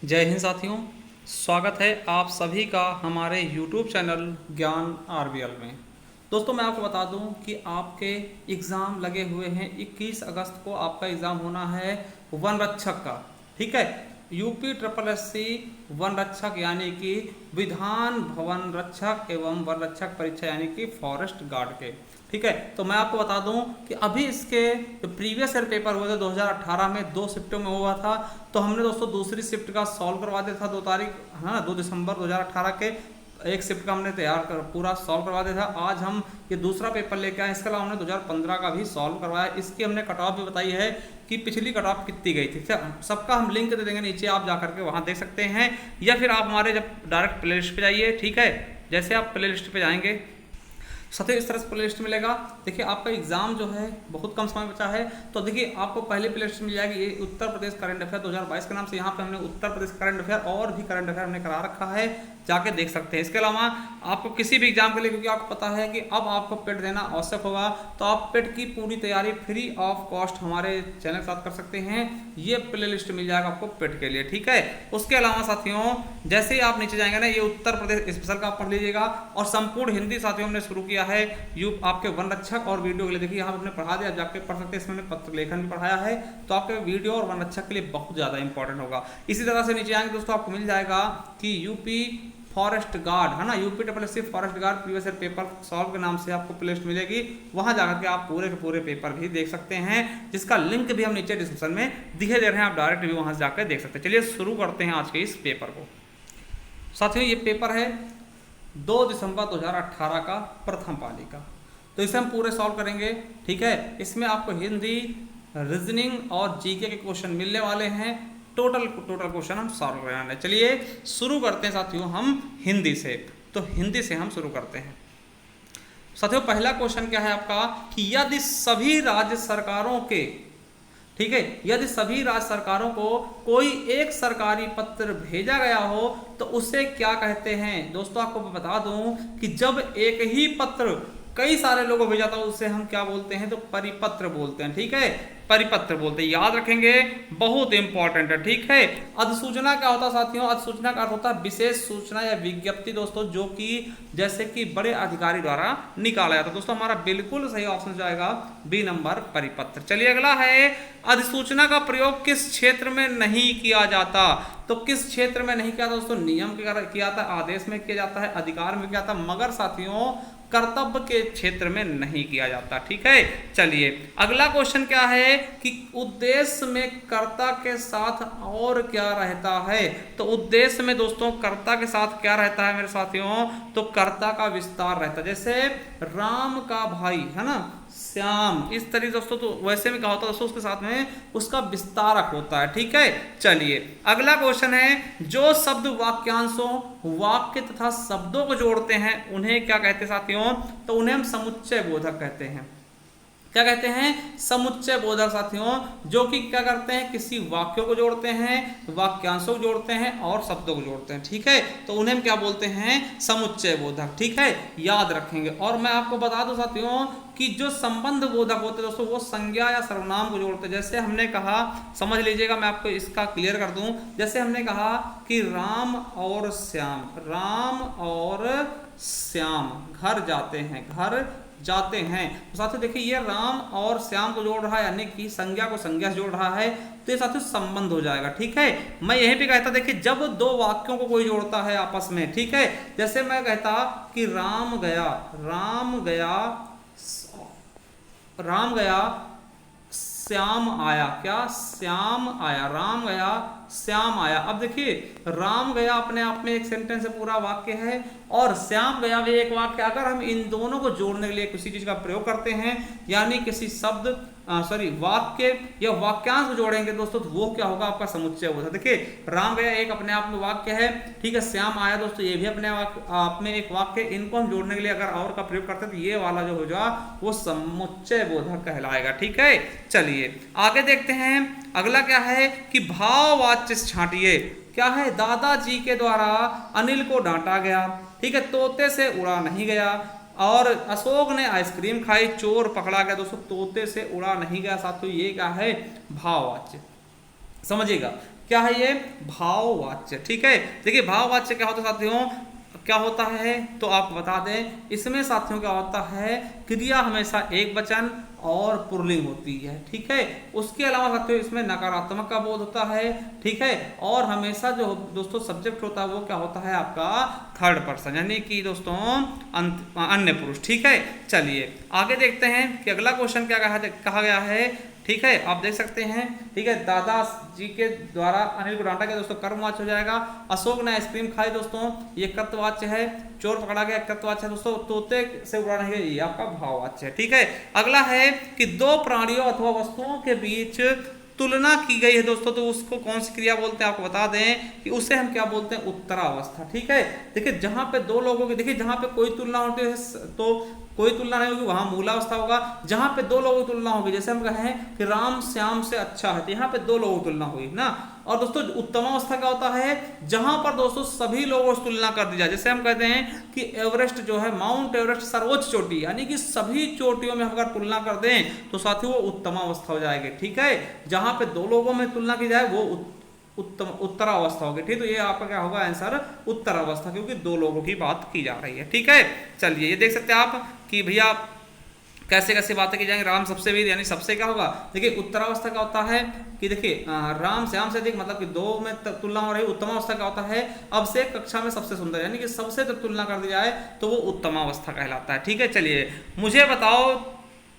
जय हिंद साथियों, स्वागत है आप सभी का हमारे YouTube चैनल ज्ञान आरबीएल में। दोस्तों मैं आपको बता दूं कि आपके एग्ज़ाम लगे हुए हैं। 21 अगस्त को आपका एग्ज़ाम होना है वन रक्षक का। ठीक है, यूपी ट्रिपल एससी वन रक्षक यानी कि विधान भवन रक्षक एवं वन रक्षक परीक्षा यानी कि फॉरेस्ट गार्ड के। ठीक है, तो मैं आपको बता दूं कि अभी इसके जो प्रीवियस ईयर पेपर हुए थे 2018 में 2 शिफ्टों में हुआ था। तो हमने दोस्तों दूसरी शिफ्ट का सॉल्व करवा दिया था 2 तारीख, है ना, 2 दिसंबर 2018 के एक शिफ्ट का हमने तैयार कर पूरा सॉल्व करवा दिया था। आज हम ये दूसरा पेपर लेके आए। इसके अलावा हमने 2015 का भी सॉल्व करवाया। इसकी हमने कट ऑफ भी बताई है कि पिछली कट ऑफ कितनी गई थी। सबका हम लिंक दे देंगे नीचे, आप जाकर के वहाँ देख सकते हैं, या फिर आप हमारे जब डायरेक्ट प्ले लिस्ट पे जाइए। ठीक है, जैसे आप प्ले लिस्ट पे जाएंगे साथियों इस तरह से प्ले लिस्ट मिलेगा। देखिए आपका एग्जाम जो है बहुत कम समय बचा है, तो देखिए आपको पहले प्ले लिस्ट मिल जाएगी। ये उत्तर प्रदेश करंट अफेयर 2022 के नाम से यहाँ पे हमने उत्तर प्रदेश करंट अफेयर और भी करंट अफेयर हमने करा रखा है, जाके देख सकते हैं। इसके अलावा आपको किसी भी एग्जाम के लिए, क्योंकि आपको पता है कि अब आपको पेट देना आवश्यक होगा, तो आप पेट की पूरी तैयारी फ्री ऑफ कॉस्ट हमारे चैनल के साथ कर सकते हैं। ये प्ले लिस्ट मिल जाएगा आपको पेट के लिए। ठीक है, उसके अलावा साथियों जैसे ही आप नीचे जाएंगे ना, ये उत्तर प्रदेश स्पेशल का आप पढ़ लीजिएगा। और संपूर्ण हिंदी साथियों हमने शुरू किया है यू आपके वन रक्षक और वीडियो के लिए। देखिए यहाँ हमने पढ़ा दिया, जाके पढ़ सकते हैं। इसमें हमने पत्र लेखन भी पढ़ाया है, तो आपके वीडियो और वन रक्षक के लिए बहुत ज़्यादा इंपॉर्टेंट होगा। इसी तरह से नीचे आएंगे दोस्तों, आपको मिल जाएगा कि यूपी फॉरेस्ट गार्ड, है ना, UP triple SC forest guard previous year paper solve के नाम से आपको प्ले लिस्ट मिलेगी। वहां जाकर के आप पूरे के पूरे पेपर भी देख सकते हैं, जिसका लिंक भी हम नीचे डिस्क्रिप्शन में दिखे दे रहे हैं। आप डायरेक्ट भी वहां से जाकर देख सकते हैं। चलिए शुरू करते हैं आज के इस पेपर को। साथियों ये पेपर है 2 दिसंबर 2018 का प्रथम पाली का, तो इसे हम पूरे सॉल्व करेंगे। ठीक है, इसमें आपको हिंदी, रीजनिंग और जीके के क्वेश्चन मिलने वाले हैं। टोटल क्वेश्चन हम सॉल्व कराने। चलिए शुरू करते हैं साथियों हम हिंदी से। तो हिंदी से हम शुरू करते हैं। साथियों पहला क्वेश्चन क्या है आपका कि यदि सभी राज्य सरकारों के, ठीक है, यदि सभी राज्य सरकारों को कोई एक सरकारी पत्र भेजा गया हो तो उसे क्या कहते हैं। दोस्तों आपको मैं बता दूं कि जब एक ही पत्र कई सारे लोगों को भेजा था उसे हम क्या बोलते हैं, तो परिपत्र बोलते हैं। ठीक है, परिपत्र बोलते हैं, याद रखेंगे, बहुत इंपॉर्टेंट है। ठीक है, अधिसूचना क्या होता है साथियों, अधिसूचना का अर्थ होता है विशेष सूचना या विज्ञप्ति दोस्तों, जो कि जैसे कि बड़े अधिकारी द्वारा निकाला जाता है। दोस्तों हमारा बिल्कुल सही ऑप्शन जाएगा बी नंबर, परिपत्र। चलिए अगला है, अधिसूचना का प्रयोग किस क्षेत्र में नहीं किया जाता। तो किस क्षेत्र में नहीं किया जाता दोस्तों, नियम किया जाता है, आदेश में किया जाता है, अधिकार में किया जाता है, मगर साथियों कर्तव्य के क्षेत्र में नहीं किया जाता। ठीक है, चलिए अगला क्वेश्चन क्या है कि उद्देश्य में कर्ता के साथ और क्या रहता है। तो उद्देश्य में दोस्तों कर्ता के साथ क्या रहता है मेरे साथियों, तो कर्ता का विस्तार रहता है। जैसे राम का भाई है ना श्याम, इस तरीके दोस्तों, तो वैसे में क्या होता है दोस्तों, उसके साथ में उसका विस्तारक होता है। ठीक है, चलिए अगला क्वेश्चन है, जो शब्द वाक्यांशों, वाक्य तथा शब्दों को जोड़ते हैं उन्हें क्या कहते हैं साथियों, तो उन्हें हम समुच्चय बोधक कहते हैं। क्या कहते हैं, समुच्चय बोधक साथियों, जो कि क्या करते हैं, किसी वाक्यों को जोड़ते हैं, वाक्यांशों को जोड़ते हैं और शब्दों को जोड़ते हैं। ठीक है, तो उन्हें हम क्या बोलते हैं, समुच्चय बोधक। ठीक है, याद रखेंगे। और मैं आपको बता दूं साथियों कि जो संबंध बोधक होते हैं दोस्तों, वो संज्ञा या सर्वनाम को जोड़ते हैं। जैसे हमने कहा, समझ लीजिएगा, मैं आपको इसका क्लियर कर दूं। जैसे हमने कहा कि राम और श्याम, राम और श्याम घर जाते हैं, घर जाते हैं। तो साथियों देखिए ये राम और श्याम को जोड़ रहा है, यानी कि संज्ञा को संज्ञा से जोड़ रहा है, तो ये साथियों संबंध हो जाएगा। ठीक है, मैं यही भी कहता, देखिए जब दो वाक्यों को कोई जोड़ता है आपस में, ठीक है, जैसे मैं कहता कि राम गया, राम गया, राम गया, श्याम आया, क्या, श्याम आया, राम गया, श्याम आया। अब देखिए राम गया अपने आप में एक सेंटेंस है, पूरा वाक्य है, और श्याम गया भी एक वाक्य। अगर हम इन दोनों को जोड़ने के लिए किसी चीज का प्रयोग करते हैं, यानी किसी शब्द वाक्य या वाक्यांश को जोड़ेंगे दोस्तों, तो वो क्या होगा, आपका समुच्चय होगा। देखिए राम गया एक अपने आप में वाक्य है, ठीक है, श्याम आया दोस्तों ये भी अपने आप में एक वाक्य। इनको हम जोड़ने के लिए अगर और का प्रयोग करते हैं तो ये वाला जो होगा वो समुच्चय बोधक कहलाएगा। ठीक है, चलिए आगे देखते हैं। अगला क्या है कि भाववाच्य छांटिए। क्या है, दादाजी के द्वारा अनिल को डांटा गया, ठीक है, तोते से उड़ा नहीं गया, और अशोक ने आइसक्रीम खाई, चोर पकड़ा गया। दोस्तों तोते से उड़ा नहीं गया साथियों, ये क्या है, भाववाच्य। समझिएगा, क्या है ये? भाववाच्य। ठीक है, देखिए भाववाच्य क्या होता है साथियों, क्या होता है तो आपको बता दें, इसमें साथियों क्या होता है, क्रिया हमेशा एक वचन और पुल्लिंग होती है। ठीक है, उसके अलावा साथियों इसमें नकारात्मक का बोध होता है। ठीक है, और हमेशा जो दोस्तों सब्जेक्ट होता है वो क्या होता है आपका थर्ड पर्सन, यानी कि दोस्तों अन्य पुरुष। ठीक है, चलिए आगे देखते हैं कि अगला क्वेश्चन क्या कहा गया है। ठीक है, आप देख सकते हैं। ठीक है, दादाजी के द्वारा अनिल गुडांटा के दोस्तों कर्मवाच्य हो जाएगा। अशोक ने आइसक्रीम खाई दोस्तों, ये कर्तवाच्य है। चोर पकड़ा गया कर्तवाच्य है दोस्तों। तोते से उड़ा नहीं गया, ये आपका भाववाच्य है। ठीक है, अगला है कि दो प्राणियों अथवा वस्तुओं के बीच तुलना की गई है दोस्तों, तो उसको कौन सी क्रिया बोलते हैं आपको बता दें कि उसे हम क्या बोलते हैं, उत्तरावस्था। ठीक है, देखिए जहां पे दो लोगों की, देखिए जहां पे कोई तुलना होती है तो कोई तुलना नहीं होगी, वहां मूलावस्था होगा। जहां पे दो लोगों की तुलना होगी, जैसे हम कहें कि राम श्याम से अच्छा है, तो यहाँ पे दो लोगों की तुलना हुई ना। और दोस्तों उत्तमावस्था क्या होता है, जहां पर दोस्तों सभी लोगों से तुलना कर दी जाए, जैसे हम कहते हैं कि एवरेस्ट जो है, माउंट एवरेस्ट सर्वोच्च चोटी, यानी कि सभी चोटियों में अगर तुलना कर दें तो साथियों वो उत्तमावस्था हो जाएगी। ठीक है, जहां पे दो लोगों में तुलना की जाए वो उत्तरावस्था होगी। ठीक, तो ये आपका क्या होगा आंसर, उत्तरावस्था, क्योंकि दो लोगों की बात की जा रही है। ठीक है, चलिए ये देख सकते हैं आप कि भैया कैसे कैसे बातें की जाएंगी। राम सबसे वीर, यानी सबसे क्या होगा, देखिए उत्तरावस्था क्या होता है कि देखिए राम श्याम से अधिक, मतलब कि दो में तुलना हो रही है। उत्तमावस्था क्या होता है, अब से कक्षा में सबसे सुंदर, यानी कि सबसे जब तुलना कर दी जाए तो वो उत्तमावस्था कहलाता है। ठीक है, चलिए मुझे बताओ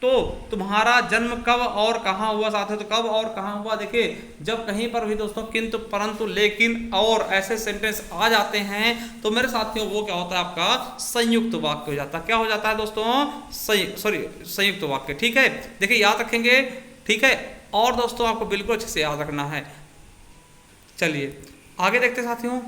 तो तुम्हारा जन्म कब और कहाँ हुआ साथियों, तो कब और कहाँ हुआ। देखिए जब कहीं पर भी दोस्तों किंतु परंतु लेकिन और ऐसे सेंटेंस आ जाते हैं तो मेरे साथियों वो क्या होता है आपका संयुक्त वाक्य हो जाता है। क्या हो जाता है दोस्तों, संयुक्त वाक्य। ठीक है, देखिए याद रखेंगे। ठीक है, और दोस्तों आपको बिल्कुल अच्छे से याद रखना है। चलिए आगे देखते हैं साथियों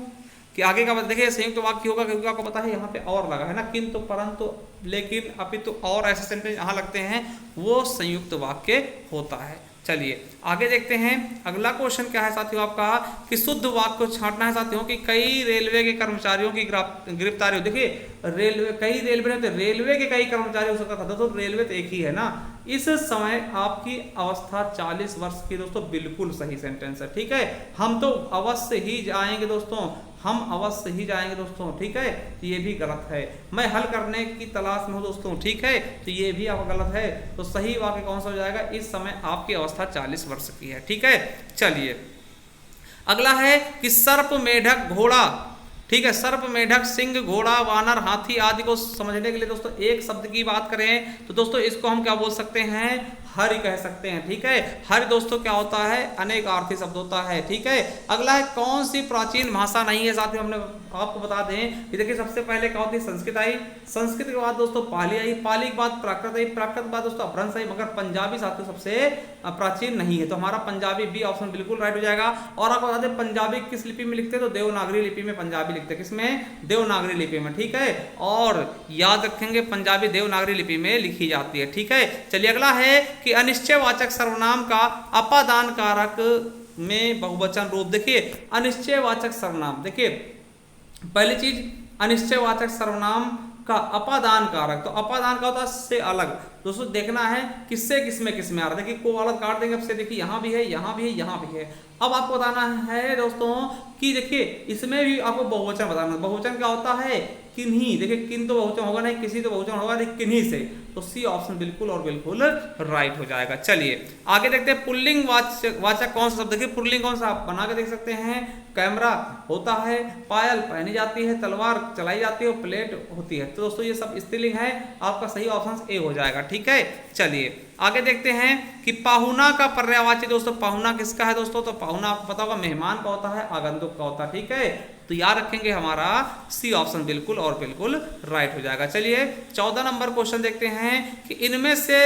कि आगे का देखिए संयुक्त वाक्य होगा, क्योंकि आपको पता है यहाँ पे और लगा है ना, किंतु परंतु लेकिन अपितु और ऐसे सेंटेंस यहाँ लगते हैं, वो संयुक्त वाक्य होता है। चलिए आगे देखते हैं अगला क्वेश्चन क्या है साथियों आपका, कि शुद्ध वाक्य को छांटना है साथियों कि कई रेलवे के कर्मचारियों की गिरफ्तारी हो। देखिए रेलवे, कई रेलवे नहीं होते, रेलवे के कई कर्मचारी हो सकता था दोस्तों, रेलवे तो एक ही है ना। इस समय आपकी अवस्था 40 वर्ष की दोस्तों, बिल्कुल सही सेंटेंस है। ठीक है, हम तो अवश्य ही जाएंगे दोस्तों, हम अवश्य ही जाएंगे दोस्तों। ठीक है, तो ये भी गलत है। मैं हल करने की तलाश में हूँ दोस्तों। ठीक है, तो ये भी आपका गलत है। तो सही वाक्य कौन सा हो जाएगा, इस समय आपकी अवस्था 40 वर्ष की है। ठीक है, चलिए अगला है कि सर्प मेढक घोड़ा। ठीक है, सर्प मेढक सिंह घोड़ा वानर हाथी आदि को समझने के लिए दोस्तों एक शब्द की बात करें तो दोस्तों इसको हम क्या बोल सकते हैं, हरि कह सकते हैं। ठीक है, हरि दोस्तों क्या होता है, अनेकार्थी शब्द होता है। ठीक है, अगला है कौन सी प्राचीन भाषा नहीं है साथियों, हमने आपको बता दें कि देखिए सबसे पहले क्या होती है, संस्कृत आई, संस्कृत के बाद दोस्तों पाली आई, पाली के बाद प्राकृत आई, प्राकृत के बाद दोस्तों अपभ्रंश आई, मगर पंजाबी साथियों सबसे प्राचीन नहीं है। तो हमारा पंजाबी बी ऑप्शन बिल्कुल राइट हो जाएगा। और आपको बता दें पंजाबी किस लिपि में लिखते हैं, तो देवनागरी लिपि में पंजाबी लिखते हैं। किसमें, देवनागरी लिपि में। ठीक है, और याद रखेंगे पंजाबी देवनागरी लिपि में लिखी जाती है। ठीक है, चलिए अगला है कि अनिश्चयवाचक सर्वनाम का अपादान कारक में बहुवचन रूप। देखिए अनिश्चयवाचक सर्वनाम, देखिए पहली चीज अनिश्चयवाचक सर्वनाम का अपादान कारक, तो अपादान का होता है से अलग। दोस्तों देखना है किससे किसमें आ रहा है। देखिए को अलग काट देंगे, अब से देखिए यहाँ भी है, यहाँ भी है, यहाँ भी है। अब आपको बताना है दोस्तों कि देखिए इसमें भी आपको बहुवचन बताना है। बहुवचन क्या होता है, किन्हीं। देखिए किन तो बहुवचन होगा नहीं, किसी तो बहुवचन होगा नहीं, किन्हीं से। तो सी ऑप्शन बिल्कुल और बिल्कुल राइट हो जाएगा। चलिए आगे देखते हैं पुल्लिंग वाचक कौन सा शब्द। देखिए पुल्लिंग कौन सा, आप बना के देख सकते हैं। कैमरा होता है, पायल पहनी जाती है, तलवार चलाई जाती है, प्लेट होती है। तो दोस्तों ये सब स्त्रीलिंग है, आपका सही ऑप्शन ए हो जाएगा। ठीक है, चलिए आगे देखते हैं कि पाहुना का पर्यायवाची। दोस्तों पाहुना किसका है दोस्तों, तो पाहुना आपको पता होगा मेहमान का होता है, आगंतुक का होता है। ठीक है, तो याद रखेंगे हमारा सी ऑप्शन बिल्कुल और बिल्कुल राइट हो जाएगा। चलिए 14 नंबर क्वेश्चन देखते हैं कि इनमें से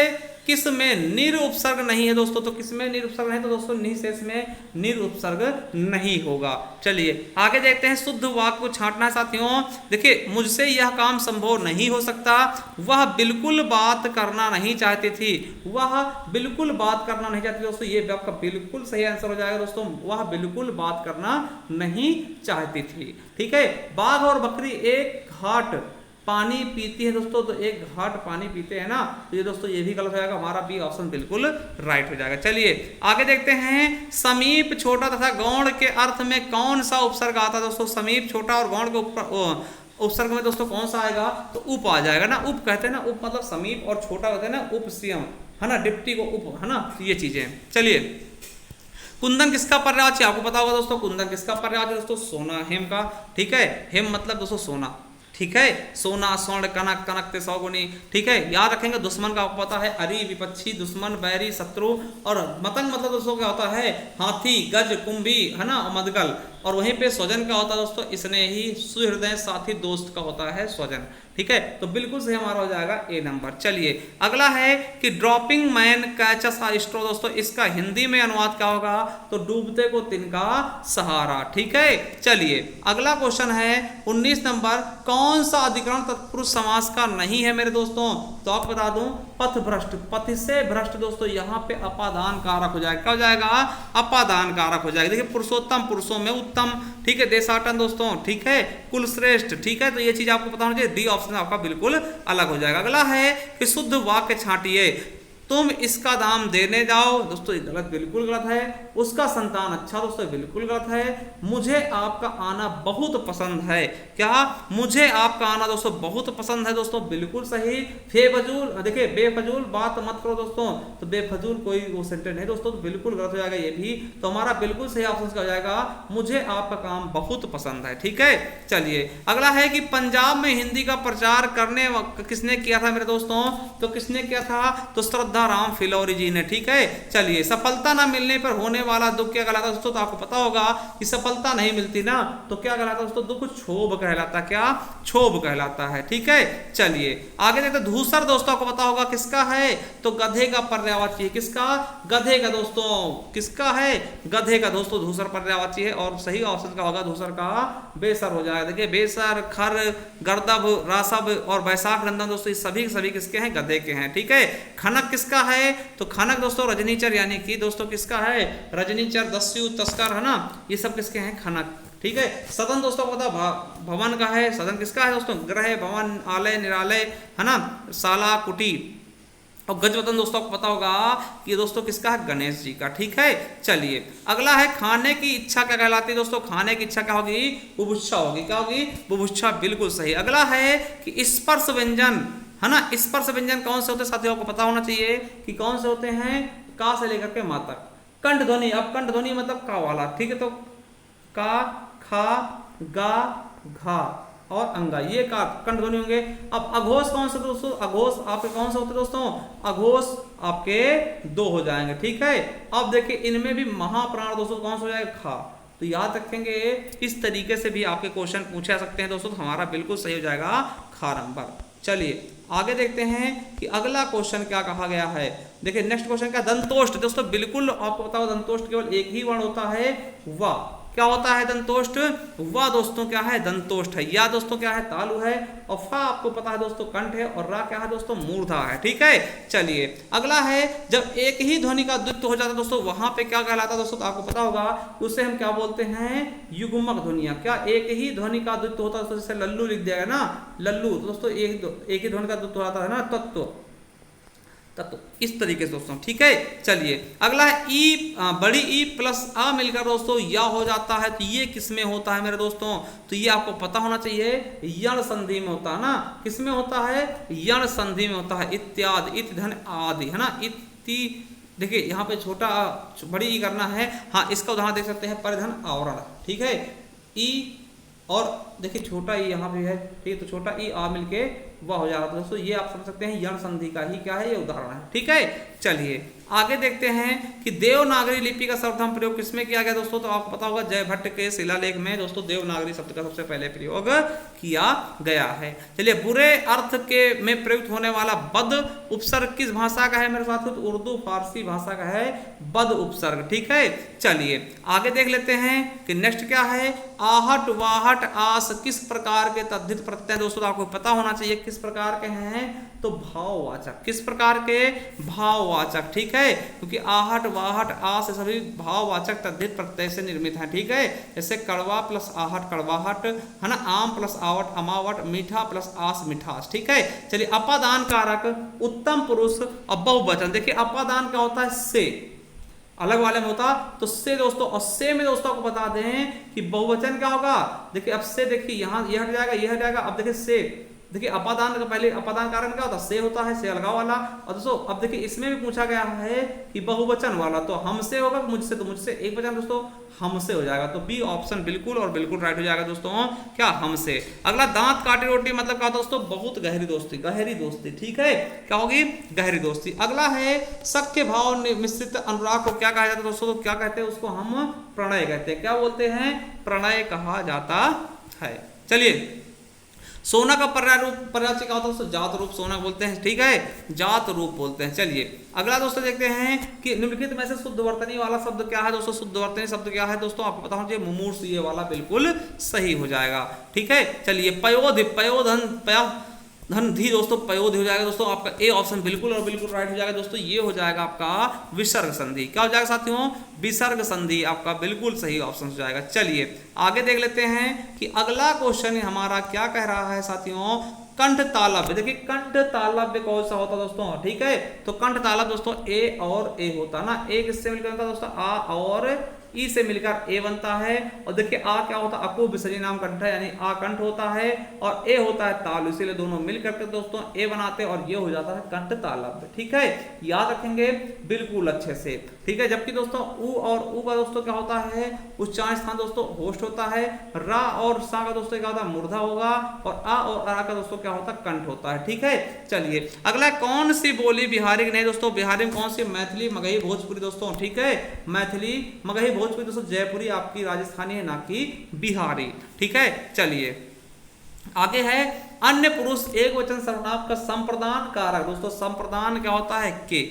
किस में निरुपसर्ग नहीं है दोस्तों, तो किस में निरुपसर्ग नहीं, तो दोस्तों निशेष में निरुपसर्ग नहीं होगा। चलिए आगे देखते हैं शुद्ध वाक्य को छांटना है साथियों। देखिए मुझसे यह काम संभव नहीं हो सकता, वह बिल्कुल बात करना नहीं चाहती थी, वह बिल्कुल बात करना नहीं चाहती। दोस्तों ये आपका बिल्कुल सही आंसर हो जाएगा दोस्तों, वह बिल्कुल बात करना नहीं चाहती थी। ठीक है, बाघ और बकरी एक घाट पानी पीती है दोस्तों, तो एक घाट पानी पीते हैं ना, तो ये दोस्तों ये भी गलत हो जाएगा, हमारा बी ऑप्शन बिल्कुल राइट हो जाएगा। चलिए आगे देखते हैं, समीप छोटा तथा गौण के अर्थ में कौन सा उपसर्ग आता है दोस्तों? समीप छोटा और गौण के ऊपर उपसर्ग में दोस्तों कौन सा आएगा? तो उप आ जाएगा ना। उप कहते हैं ना, उप मतलब समीप और छोटा होता है ना, उपसियम है ना, डिप्टी को उप है ना, ये चीजें। चलिए कुंदन किसका पर्यायवाची? आपको पता होगा दोस्तों, कुंदन किसका पर्यायवाची दोस्तों? सोना, हेम का। ठीक है, हेम मतलब दोस्तों सोना, ठीक है, सोना, स्वर्ण, कनक, कनक ते सौगुनी। ठीक है, याद रखेंगे। दुश्मन का आपको पता है, अरी, विपक्षी, दुश्मन, बैरी, शत्रु। और मतंग मतलब दोस्तों क्या होता है? हाथी, गज, कुंभी है ना, और मदगल। और वहीं पे स्वजन का होता है दोस्तों, इसने ही सुहृदय साथी दोस्त का होता है स्वजन। ठीक है, तो बिल्कुल सही हमारा हो जाएगा ए नंबर। चलिए अगला है कि dropping man catches a straw दोस्तों, इसका हिंदी में अनुवाद क्या होगा? तो डूबते को तिनका सहारा। ठीक है, चलिए अगला क्वेश्चन है 19 नंबर, कौन सा अधिकरण तत्पुरुष समास का नहीं है मेरे दोस्तों? तो आप बता दूं, पथ भ्रष्ट, पथ से भ्रष्ट दोस्तों यहाँ पे अपादान कारक हो जाएगा। क्या हो जाएगा? अपादान कारक हो जाएगा। देखिए पुरुषोत्तम, पुरुषों में उत्तम। ठीक है, देशाटन दोस्तों, ठीक है, कुल श्रेष्ठ। ठीक है, तो ये चीज आपको पता होना चाहिए। डी ऑप्शन आपका बिल्कुल अलग हो जाएगा। अगला है कि शुद्ध वाक्य छांटिए, तुम इसका दाम देने जाओ दोस्तों, ये गलत, बिल्कुल गलत है। उसका संतान अच्छा दोस्तों, बिल्कुल गलत है। मुझे आपका आना बहुत पसंद है, क्या? मुझे आपका आना दोस्तों बहुत पसंद है दोस्तों, बिल्कुल सही। बेफजूल, देखिए बेफजूल बात मत करो दोस्तों, तो बेफजूल कोई वो सेंटेंस नहीं दोस्तों, तो बिल्कुल गलत हो जाएगा ये भी। तो हमारा बिल्कुल सही ऑप्शन क्या हो जाएगा? मुझे आपका काम बहुत पसंद है। ठीक है, चलिए अगला है कि पंजाब में हिंदी का प्रचार करने किसने किया था मेरे दोस्तों? तो किसने किया था? तो श्रद्धा राम फिलौरी जी ने। ठीक है, चलिए सफलता ना मिलने पर होने वाला दुख क्या कहलाता है दोस्तों? तो आपको पता होगा कि सफलता नहीं मिलती ना, तो क्या कहलाता है दोस्तों? दुख क्षोभ कहलाता। क्या? क्षोभ कहलाता है। ठीक है, चलिए आगे देखते। धूसर दोस्तों आपको पता होगा किसका है? तो गधे का पर्यायवाची है। किसका? गधे का दोस्तों। किसका है? गधे का दोस्तों, धूसर पर्यायवाची है। और सही ऑप्शन का होगा धूसर का बेसर हो जाएगा। देखिए बेसर, खर, गर्दभ, रासभ और बैसाख रंधन दोस्तों, सभी किसके हैं? गधे के हैं। ठीक है, खनक किसका है? तो खनक दोस्तों रजनीचर, यानी कि दोस्तों किसका है? रजनीचर, दस्यु, तस्कर है ना, ये सब किसके हैं? खनक। ठीक है, सदन दोस्तों को पता भवन का है। सदन किसका है दोस्तों? ग्रह, भवन, आलय, निरालय है ना, शाला, कुटी। और गजवतन दोस्तों को पता होगा कि दोस्तों किसका है? गणेश जी का। ठीक है, चलिए अगला है खाने की इच्छा क्या कहलाती है दोस्तों? खाने की इच्छा क्या होगी? बुभुक्षा होगी। क्या होगी? बुभुक्षा, बिल्कुल सही। अगला है कि स्पर्श व्यंजन है ना, स्पर्श व्यंजन कौन से होते हैं साथियों को पता होना चाहिए कि कौन से होते हैं? का से लेकर के मा तक। कंठ ध्वनि, अब कंठ ध्वनि मतलब का वाला। ठीक है, तो का, खा, गा, घा और अंगा, ये का कंठ ध्वनि होंगे। अब अघोष कौन से दोस्तों? अघोष आपके कौन से होते दोस्तों? अघोष आपके दो हो जाएंगे। ठीक है, अब देखिए इनमें भी महाप्राण दोस्तों कौन सा हो जाएगा? खा। तो याद रखेंगे इस तरीके से भी आपके क्वेश्चन पूछे जा सकते हैं दोस्तों, तो हमारा बिल्कुल सही हो जाएगा खा नंबर। चलिए आगे देखते हैं कि अगला क्वेश्चन क्या कहा गया है। देखिए नेक्स्ट क्वेश्चन क्या? दंतोष्ठ दोस्तों, बिल्कुल आपको पता होगा दंतोष्ठ केवल एक ही वर्ण होता है, वा। क्या होता है दंतोष्ठ? वा दोस्तों क्या है? दंतोष्ठ है। या दोस्तों क्या है? तालु है। और फा आपको पता है दोस्तों कंठ है। और रा क्या है दोस्तों? मूर्धा है। ठीक है, चलिए अगला है, जब एक ही ध्वनि का द्वित्व हो जाता है दोस्तों, वहां पे क्या कहलाता है दोस्तों? तो आपको पता होगा उसे हम क्या बोलते हैं? युग्मक ध्वनिया। क्या एक ही ध्वनि का द्वित्व होता है दोस्तों? जैसे लल्लू लिख दिया ना, लल्लू दोस्तों एक ही ध्वनि का द्वित्व होता है ना, तत्व। तो इस तरीके से दोस्तों। ठीक है, चलिए अगला है ई, बड़ी ई प्लस आ मिलकर दोस्तों या हो जाता है, तो ये किस में होता है मेरे दोस्तों? तो ये आपको पता होना चाहिए, यण संधि में होता है ना। किस में होता है? यण संधि में होता है। इत्यादि, इत धन आदि है ना, इति। देखिए यहाँ पे छोटा बड़ी ई करना है। हाँ, इसका उदाहरण देख सकते हैं, परिधन आवरण। ठीक है, ई और देखिए छोटा ई यहाँ पे है। ठीक है, तो छोटा ई आ मिलके वह हो जा रहा था दोस्तों। ये आप समझ सकते हैं यण संधि का ही क्या है? ये उदाहरण है। ठीक है, चलिए आगे देखते हैं कि देवनागरी लिपि का सर्वप्रथम प्रयोग किसमें किया गया दोस्तों? तो आपको पता होगा जयभट्ट के शिलालेख में दोस्तों देवनागरी शब्द का सबसे पहले प्रयोग किया गया है। चलिए बुरे अर्थ के में प्रयुक्त होने वाला बद उपसर्ग किस भाषा का है मेरे साथियों? तो उर्दू फारसी भाषा का है बद उपसर्ग। ठीक है, चलिए आगे देख लेते हैं कि नेक्स्ट क्या है। आहट, वाहट, आस किस प्रकार के तद्धित प्रत्यय दोस्तों आपको पता होना चाहिए किस प्रकार के हैं, तो भाववाचक। किस प्रकार के, भाववाचक, ठीक है, क्योंकि आहट, वाहट, आस सभी भाववाचक तद्धित प्रत्यय से निर्मित हैं, ठीक है। जैसे कड़वा प्लस आहट कड़वाहट, है ना, आम प्लस आवट अमावट, मीठा प्लस आस मिठास, ठीक है। चलिए अपादान कारक उत्तम पुरुष और बहुवचन। देखिए अपादान क्या होता है, से, अलग वाले में होता तो से दोस्तों, और से में दोस्तों आपको बता दें कि बहुवचन क्या होगा। देखिए अब से, देखिए यहाँ ये हट जाएगा, ये हट जाएगा। अब देखिए से, देखिए अपादान का पहले अपादान कारण क्या होता है, से होता है, से अलगाव वाला। और दोस्तों अब देखिए इसमें भी पूछा गया है कि बहुवचन वाला, तो हमसे होगा, मुझसे, तो मुझसे एक वचन दोस्तों हमसे हो जाएगा। तो बी ऑप्शन बिल्कुल और बिल्कुल राइट हो जाएगा दोस्तों, क्या, हमसे। अगला दांत काटी रोटी मतलब क्या दोस्तों, बहुत गहरी दोस्ती, गहरी दोस्ती, ठीक है, क्या होगी, गहरी दोस्ती। अगला है सख्य भाव मिश्रित अनुराग को क्या कहा जाता है दोस्तों, तो क्या कहते हैं उसको, हम प्रणय कहते हैं। क्या बोलते हैं, प्रणय कहा जाता है। चलिए सोना का पर्याय रूप, पर्यायवाची क्या होता है दोस्तों, जात रूप सोना बोलते हैं, ठीक है, जात रूप बोलते हैं। चलिए अगला दोस्तों देखते हैं कि निम्नलिखित में से शुद्ध वर्तनी वाला शब्द क्या है दोस्तों। शुद्ध वर्तनी शब्द क्या है दोस्तों, आपको पता होना चाहिए, मुमूर्ष, ये वाला बिल्कुल सही हो जाएगा, ठीक है। चलिए पयोधि, पयोधन, धन धी दोस्तों, पयोधि हो जाएगा दोस्तों, आपका ए ऑप्शन बिल्कुल और बिल्कुल राइट हो जाएगा दोस्तों। ये हो जाएगा आपका विसर्ग संधि। क्या हो जाएगा साथियों, विसर्ग संधि, आपका बिल्कुल सही ऑप्शन हो जाएगा। चलिए आगे देख लेते हैं कि अगला क्वेश्चन हमारा क्या कह रहा है साथियों, कंठ तालव्य। देखिए कंठ तालव्य कौन सा होता दोस्तों, ठीक है, तो कंठ तालव्य दोस्तों ए और ए होता ना, ए किससे मिलकर होता दोस्तों, आ और ई से मिलकर ए बनता है। और देखिए आ क्या होता है, अकु विसर्जी नाम कंठ है, यानी आ कंठ होता है, और ए होता है ताल, इसीलिए दोनों मिलकर के दोस्तों ए बनाते हैं, और ये हो जाता है कंठ तालव्य, ठीक है। याद रखेंगे बिल्कुल अच्छे से, ठीक है। जबकि दोस्तों उ और उ का दोस्तों क्या होता है, उच्चारण स्थान दोस्तों होस्ट होता है। रा और सा का दोस्तों क्या होता है, मूर्धा होगा, और आ और अरा का दोस्तों क्या होता है, कंठ होता है, ठीक है। चलिए अगला कौन सी बोली बिहारी की नहीं दोस्तों, बिहारी में कौन सी, मैथिली, मगही, भोजपुरी दोस्तों, ठीक है। मैथिली, मगही, भोजपुरी दोस्तों, जयपुरी आपकी राजस्थानी है, ना कि बिहारी, ठीक है। चलिए आगे है अन्य पुरुष एक वचन सर्वनाम का संप्रदान कारक दोस्तों। संप्रदान क्या होता है, के,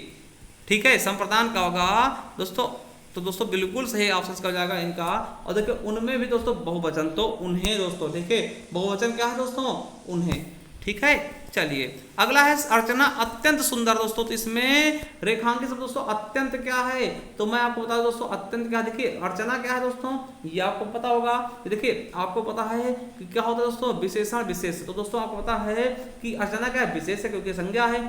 ठीक है, संप्रदान का होगा दोस्तों, तो दोस्तों बिल्कुल सही ऑप्शन का जाएगा इनका। और देखिए उनमें भी दोस्तों बहुवचन, तो उन्हें दोस्तों, देखिए बहुवचन क्या है दोस्तों, उन्हें, ठीक है। चलिए अगला है अर्चना अत्यंत सुंदर दोस्तों, तो इसमें रेखांकित शब्द दोस्तों अत्यंत क्या है, तो मैं आपको बता दूं दोस्तों अत्यंत क्या है। देखिए अर्चना क्या है दोस्तों, ये आपको पता होगा, देखिए आपको पता है कि क्या होता है दोस्तों, विशेषण विशेष। तो दोस्तों आपको पता है कि अर्चना क्या है, विशेष है, क्योंकि संज्ञा है,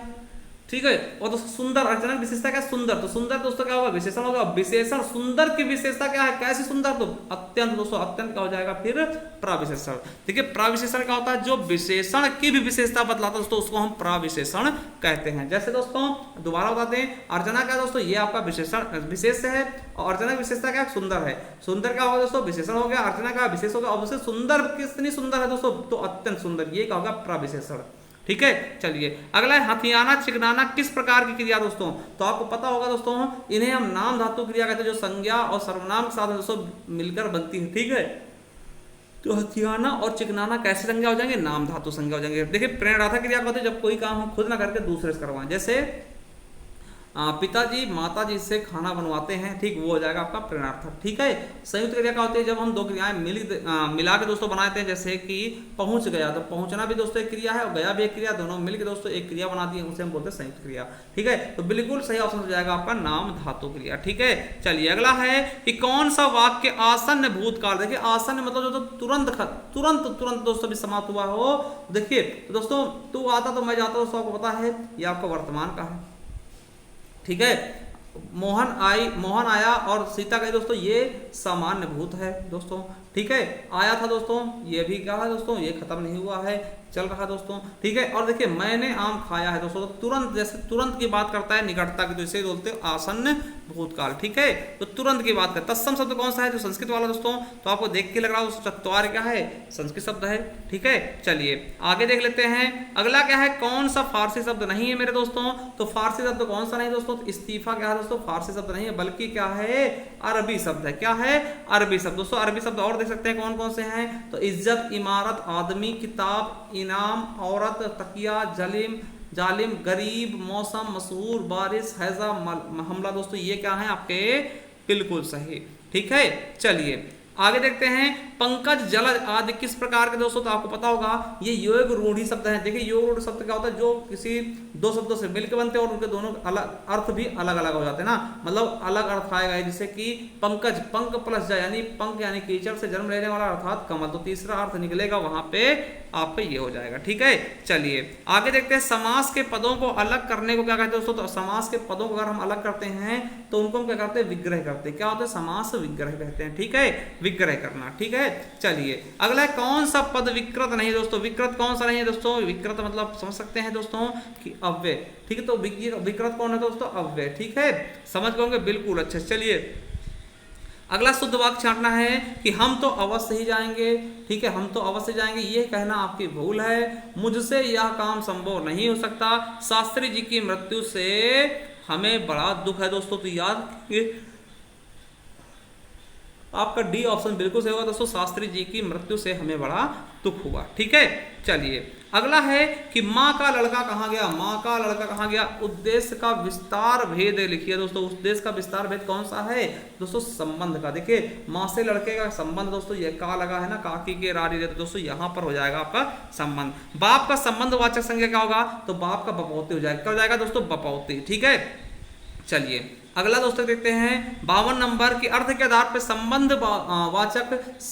ठीक है। और दोस्तों सुंदर, अर्चना की विशेषता क्या है, सुंदर, तो सुंदर दोस्तों क्या होगा, विशेषण होगा। विशेषण सुंदर की विशेषता क्या है, कैसी सुंदर, तो अत्यंत दोस्तों, अत्यंत क्या हो जाएगा फिर, प्रविशेषण। देखिए प्रविशेषण क्या होता है, जो विशेषण की भी विशेषता बतलाता है दोस्तों, उसको हम प्रविशेषण कहते हैं। जैसे दोस्तों दोबारा बताते हैं, अर्चना क्या दोस्तों, ये आपका विशेषण विशेष है, और अर्चना की विशेषता क्या, सुंदर है। सुंदर क्या होगा दोस्तों, विशेषण हो गया, अर्चना का विशेष हो गया, और उससे सुंदर कितनी सुंदर है दोस्तों, तो अत्यंत सुंदर, ये क्या होगा, प्रविशेषण, ठीक है। चलिए अगला है हथियाना चिकनाना किस प्रकार की क्रिया दोस्तों, तो आपको पता होगा दोस्तों, इन्हें हम नाम धातु क्रिया कहते हैं, जो संज्ञा और सर्वनाम के साथ दोस्तों मिलकर बनती है, ठीक है। तो हथियाना और चिकनाना कैसे संज्ञा हो जाएंगे, नाम धातु संज्ञा हो जाएंगे। देखिए प्रेरणार्थक क्रिया कहते हैं जब कोई काम हम खुद ना करके दूसरे से करवाएं, जैसे पिताजी माताजी से खाना बनवाते हैं, ठीक, वो हो जाएगा आपका प्रेरणार्थक, ठीक है। संयुक्त क्रिया क्या होती है, जब हम दो क्रियाएं मिला के दोस्तों बनाते हैं, जैसे कि पहुंच गया, तो पहुंचना भी दोस्तों एक क्रिया है, और गया भी एक क्रिया, दोनों मिलकर दोस्तों एक क्रिया बनाती है, उसे हम बोलते हैं संयुक्त क्रिया, ठीक है। तो बिल्कुल सही ऑप्शन हो जाएगा आपका नाम धातु क्रिया, ठीक है। चलिए अगला है कि कौन सा वाक्य आसन्न भूतकाल, देखिए आसन्न मतलब जो तुरंत तुरंत तुरंत दोस्तों भी समाप्त हुआ हो। देखिए तो दोस्तों तू आता तो मैं जाता, दोस्तों आपको पता है ये आपका वर्तमान का है, ठीक है। मोहन आया और सीता गई दोस्तों, ये सामान्य भूत है दोस्तों, ठीक है। आया था दोस्तों, ये भी क्या है दोस्तों, ये खत्म नहीं हुआ है, चल रहा दोस्तों, ठीक है। और देखिए मैंने आम खाया है दोस्तों, तो तुरंत, जैसे तुरंत की बात करता है निकटता की, तो इसे बोलते हैं आसन्न भूतकाल, ठीक है। तो तुरंत की बात करता है। तत्सम शब्द कौन सा है, जो संस्कृत वाला दोस्तों, तो आपको देख के लग रहा है दोस्तों चत्वार क्या है, संस्कृत शब्द है, ठीक है। चलिए आगे देख लेते हैं, अगला क्या है, कौन सा फारसी शब्द नहीं है मेरे दोस्तों, तो फारसी शब्द कौन सा नहीं दोस्तों, तो इस्तीफा क्या है दोस्तों, फारसी शब्द नहीं है, बल्कि क्या है, अरबी शब्द है। क्या है, अरबी शब्द दोस्तों। अरबी शब्द और देख सकते हैं कौन कौन से हैं, तो इज्जत, इमारत, आदमी, किताब, इनाम, औरत, तकिया, जालिम, गरीब, मौसम, मशहूर, बारिश, हैजा, हमला दोस्तों, ये क्या है आपके बिल्कुल सही। ठीक है, चलिए आगे देखते हैं। पंकज जलज आदि किस प्रकार के दोस्तों, तो आपको पता होगा ये योग रूढ़ी शब्द हैं। देखिए योग रूढ़ी शब्द क्या होता है, जो किसी दो शब्दों से मिलकर बनते हैं और उनके दोनों अलग अर्थ भी अलग अलग हो जाते हैं ना, मतलब अलग अर्थ आएगा। जैसे कि पंकज, पंक प्लस जा यानी पंक यानी कीचड़ से जन्म लेने वाला अर्थात कमल, तो तीसरा अर्थ निकलेगा वहां पे आपका ये हो जाएगा। ठीक है, चलिए आगे देखते हैं। समास के पदों को अलग करने को क्या कहते हैं दोस्तों, तो समास के पदों को अगर हम अलग करते हैं तो उनको हम क्या करते हैं, विग्रह करते हैं। क्या होता है, समास विग्रह कहते हैं। ठीक है, विग्रह करना। ठीक है, चलिए अगला है कौन सा पद विकृत नहीं दोस्तों, विकृत कौन सा नहीं है दोस्तों, विकृत मतलब समझ सकते हैं दोस्तों कि अव्यय। ठीक है, तो विकृत कौन है दोस्तों, अव्यय। ठीक है, समझ गए होंगे, बिल्कुल अच्छे। चलिए अगला शुद्ध वाक्य छांटना है कि हम तो अवश्य ही जाएंगे। ठीक है, हम तो अवश्य जाएंगे, ये कहना आपकी भूल है। मुझसे यह काम संभव नहीं हो सकता। शास्त्री जी की मृत्यु से हमें बड़ा दुख है दोस्तों, तो याद आपका डी ऑप्शन बिल्कुल सही होगा दोस्तों, शास्त्री जी की मृत्यु से हमें बड़ा दुख हुआ। ठीक है, चलिए अगला है कि माँ का लड़का कहाँ गया, माँ का लड़का कहाँ गया। उद्देश्य का विस्तार भेद लिखिए दोस्तों, उद्देश्य का विस्तार भेद कौन सा है दोस्तों, संबंध का। देखिए माँ से लड़के का संबंध दोस्तों, ये का लगा है ना, काकी के रारी तो दोस्तों यहाँ पर हो जाएगा आपका संबंध। बाप का संबंध वाचक संज्ञा क्या होगा, तो बाप का बपौती हो जाएगा। क्या हो जाएगा दोस्तों, बपौती। ठीक है, चलिए अगला दोस्तों देखते हैं 52 नंबर की अर्थ के आधार पर संबंध वाचक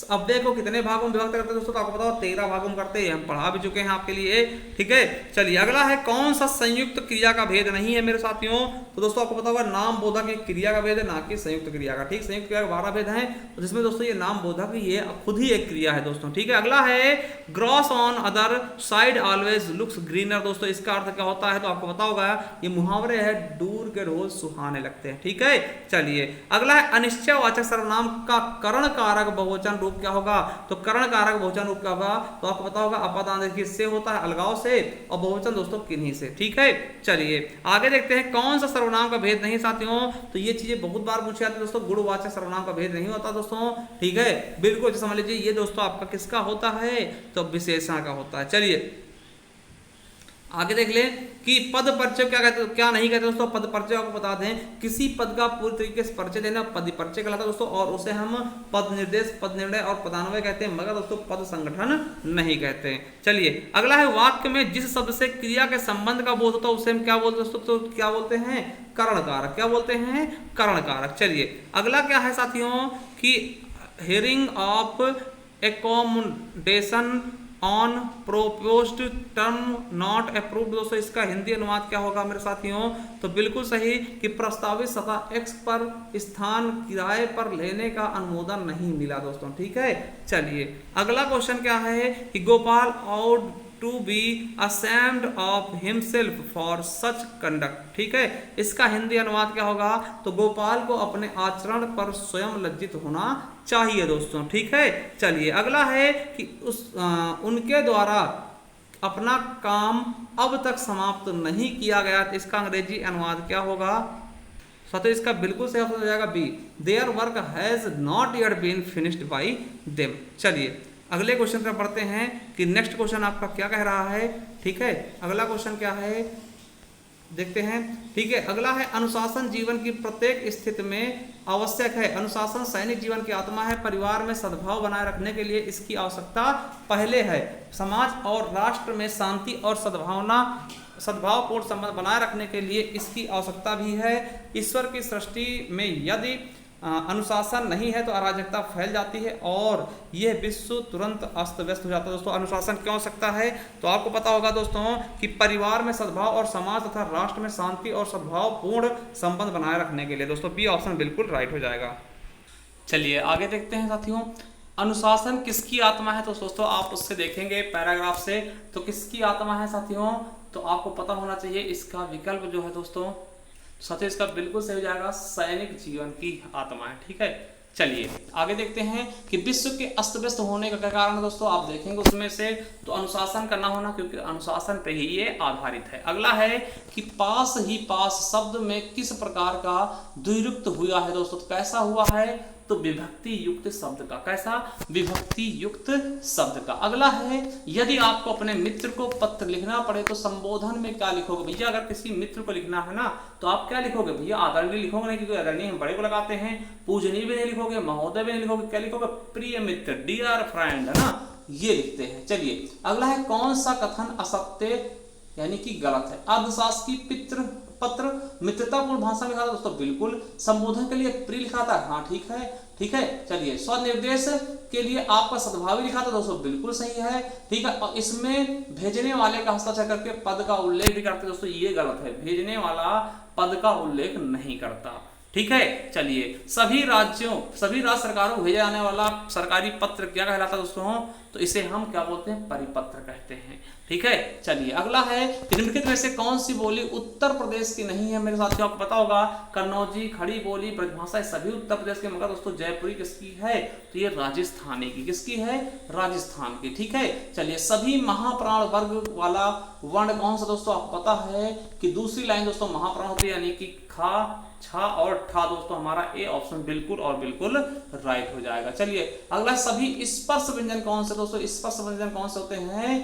अव्यय को कितने भागों में विभक्त करते हैं दोस्तों, तो आपको पता हो 13 भागों में करते हैं, हम पढ़ा भी चुके हैं आपके लिए। ठीक है, चलिए अगला है कौन सा संयुक्त क्रिया का भेद नहीं है मेरे साथियों, तो दोस्तों आपको पता होगा नाम बोधक एक क्रिया का भेद है, ना कि संयुक्त क्रिया का। ठीक, संयुक्त क्रिया का 12 भेद है, जिसमें दोस्तों ये नाम बोधक ये खुद ही एक क्रिया है दोस्तों। ठीक है, अगला है gross on other side always looks greener दोस्तों, इसका अर्थ क्या होता है, तो आपको पता होगा ये मुहावरे है, दूर के रोज सुहाने लगते हैं। ठीक है, चलिए अगला है अनिश्चयवाचक सर्वनाम का कर्ण कारक बहुवचन रूप क्या होगा, तो कर्ण कारक बहुवचन रूप क्या होगा, तो आपको पता होगा अपादान किससे होता है, अलगाव से, और बहुवचन दोस्तों किन्हीं से। ठीक है, चलिए आगे देखते हैं कौन सा सर्वनाम का भेद नहीं साथियों, तो ये चीजें बहुत बार पूछी जाती है दोस्तों, गुणवाचक सर्वनाम का भेद नहीं होता दोस्तों। ठीक है, बिल्कुल समझ लीजिए, ये दोस्तों आपका किसका होता है, तो विशेषण का होता है। चलिए आगे देख ले कि पद परिचय क्या कहते हैं, क्या नहीं कहते दोस्तों। पद परिचय आपको बता दें, किसी पद का पूरी तरीके से परिचय देना पद परिचय कहलाता है दोस्तों, और उसे हम पद निर्देश, पद निर्णय और पदान्वय कहते हैं, मगर दोस्तों पद संगठन नहीं कहते हैं। चलिए अगला है वाक्य में जिस शब्द से क्रिया के संबंध का बोध होता है उसे हम क्या बोलते हैं दोस्तों, तो क्या बोलते हैं, कर्ण कारक। क्या बोलते हैं, कर्ण कारक। चलिए अगला क्या है साथियों कि hearing of accommodation on proposed term not approved दोस्तों, इसका हिंदी अनुवाद क्या होगा मेरे साथियों, तो बिल्कुल सही कि प्रस्तावित सतह एक्स पर स्थान किराए पर लेने का अनुमोदन नहीं मिला दोस्तों। ठीक है, चलिए अगला क्वेश्चन क्या है कि Gopal out to be ashamed of himself for such conduct। ठीक है, इसका हिंदी अनुवाद क्या होगा, तो गोपाल को अपने आचरण पर स्वयं लज्जित होना चाहिए दोस्तों। ठीक है, चलिए अगला है कि उनके द्वारा अपना काम अब तक समाप्त नहीं किया गया, तो इसका अंग्रेजी अनुवाद क्या होगा साथियों, इसका बिल्कुल सही ऑप्शन हो जाएगा B, their work has not yet been finished by them. चलिए अगले क्वेश्चन पर पढ़ते हैं कि नेक्स्ट क्वेश्चन आपका क्या कह रहा है। ठीक है, अगला क्वेश्चन क्या है देखते हैं। ठीक है, अगला है अनुशासन जीवन की प्रत्येक स्थिति में आवश्यक है। अनुशासन सैनिक जीवन की आत्मा है, परिवार में सद्भाव बनाए रखने के लिए इसकी आवश्यकता पहले है। समाज और राष्ट्र में शांति और सद्भावपूर्ण संबंध बनाए रखने के लिए इसकी आवश्यकता भी है। ईश्वर की सृष्टि में यदि अनुशासन नहीं है तो अराजकता फैल जाती है और यह विश्व तुरंत अस्त व्यस्त हो जाता है दोस्तों। अनुशासन क्यों हो सकता है, तो आपको पता होगा दोस्तों कि परिवार में सद्भाव और समाज तथा राष्ट्र में शांति और सद्भावपूर्ण संबंध बनाए रखने के लिए दोस्तों, बी ऑप्शन बिल्कुल राइट हो जाएगा। चलिए आगे देखते हैं साथियों, अनुशासन किसकी आत्मा है, तो दोस्तों आप उससे देखेंगे पैराग्राफ से, तो किसकी आत्मा है साथियों, तो आपको पता होना चाहिए इसका विकल्प जो है दोस्तों साथियों, इसका बिल्कुल सही हो जाएगा, सैनिक जीवन की आत्मा है। ठीक है, चलिए आगे देखते हैं कि विश्व के अस्त व्यस्त होने का क्या कारण है दोस्तों, आप देखेंगे उसमें से, तो अनुशासन करना होना, क्योंकि अनुशासन पे ही ये आधारित है। अगला है कि पास ही पास शब्द में किस प्रकार का द्विरुक्त हुआ है दोस्तों, तो कैसा हुआ है, तो विभक्ति युक्त शब्द का। कैसा? विभक्ति युक्त शब्द का। अगला है, यदि आपको अपने मित्र को पत्र लिखना पड़े तो संबोधन में क्या लिखोगे? भैया अगर किसी मित्र को लिखना है ना तो आप क्या लिखोगे भैया? आदरणीय लिखोगे नहीं, क्योंकि आदरणीय हम बड़े को लगाते हैं। पूजनीय भी नहीं लिखोगे, महोदय भी नहीं लिखोगे, क्या लिखोगे? प्रिय मित्र, डियर फ्रेंड, है ना, ये लिखते हैं। चलिए अगला है, कौन सा कथन असत्य यानी कि गलत है? अर्धशासकीय पत्र मित्रतापूर्ण भाषा में लिखा था दोस्तों, बिल्कुल। संबोधन के लिए प्रिय लिखा था, हाँ ठीक है, ठीक है। चलिए स्वनिर्देश के लिए आपका सद्भावी लिखा था दोस्तों, बिल्कुल सही है, ठीक है। और इसमें भेजने वाले का हस्ताक्षर करके पद का उल्लेख भी करते दोस्तों, ये गलत है, भेजने वाला पद का उल्लेख नहीं करता, ठीक है। चलिए सभी राज्य सरकारों को भेजा जाने वाला सरकारी पत्र क्या कहलाता है दोस्तों? तो इसे हम क्या बोलते हैं? परिपत्र कहते हैं, ठीक है। चलिए अगला है, निम्नलिखित में से कौन सी बोली उत्तर प्रदेश की नहीं है? मेरे साथियों आपको पता होगा, कन्नौजी, खड़ी बोली, ब्रजभाषा सभी उत्तर प्रदेश के, मगर दोस्तों जयपुरी किसकी है? तो ये राजस्थानी की। किसकी है? राजस्थान की, ठीक है। चलिए सभी महाप्राण वर्ग वाला वर्ण कौन सा दोस्तों? आपको पता है कि दूसरी लाइन दोस्तों महाप्राण होती है, यानी कि खा, छा और ठा दोस्तों, हमारा ए ऑप्शन बिल्कुल और बिल्कुल राइट हो जाएगा। चलिए अगला, सभी स्पर्श व्यंजन कौन से दोस्तों? स्पर्श व्यंजन कौन से होते हैं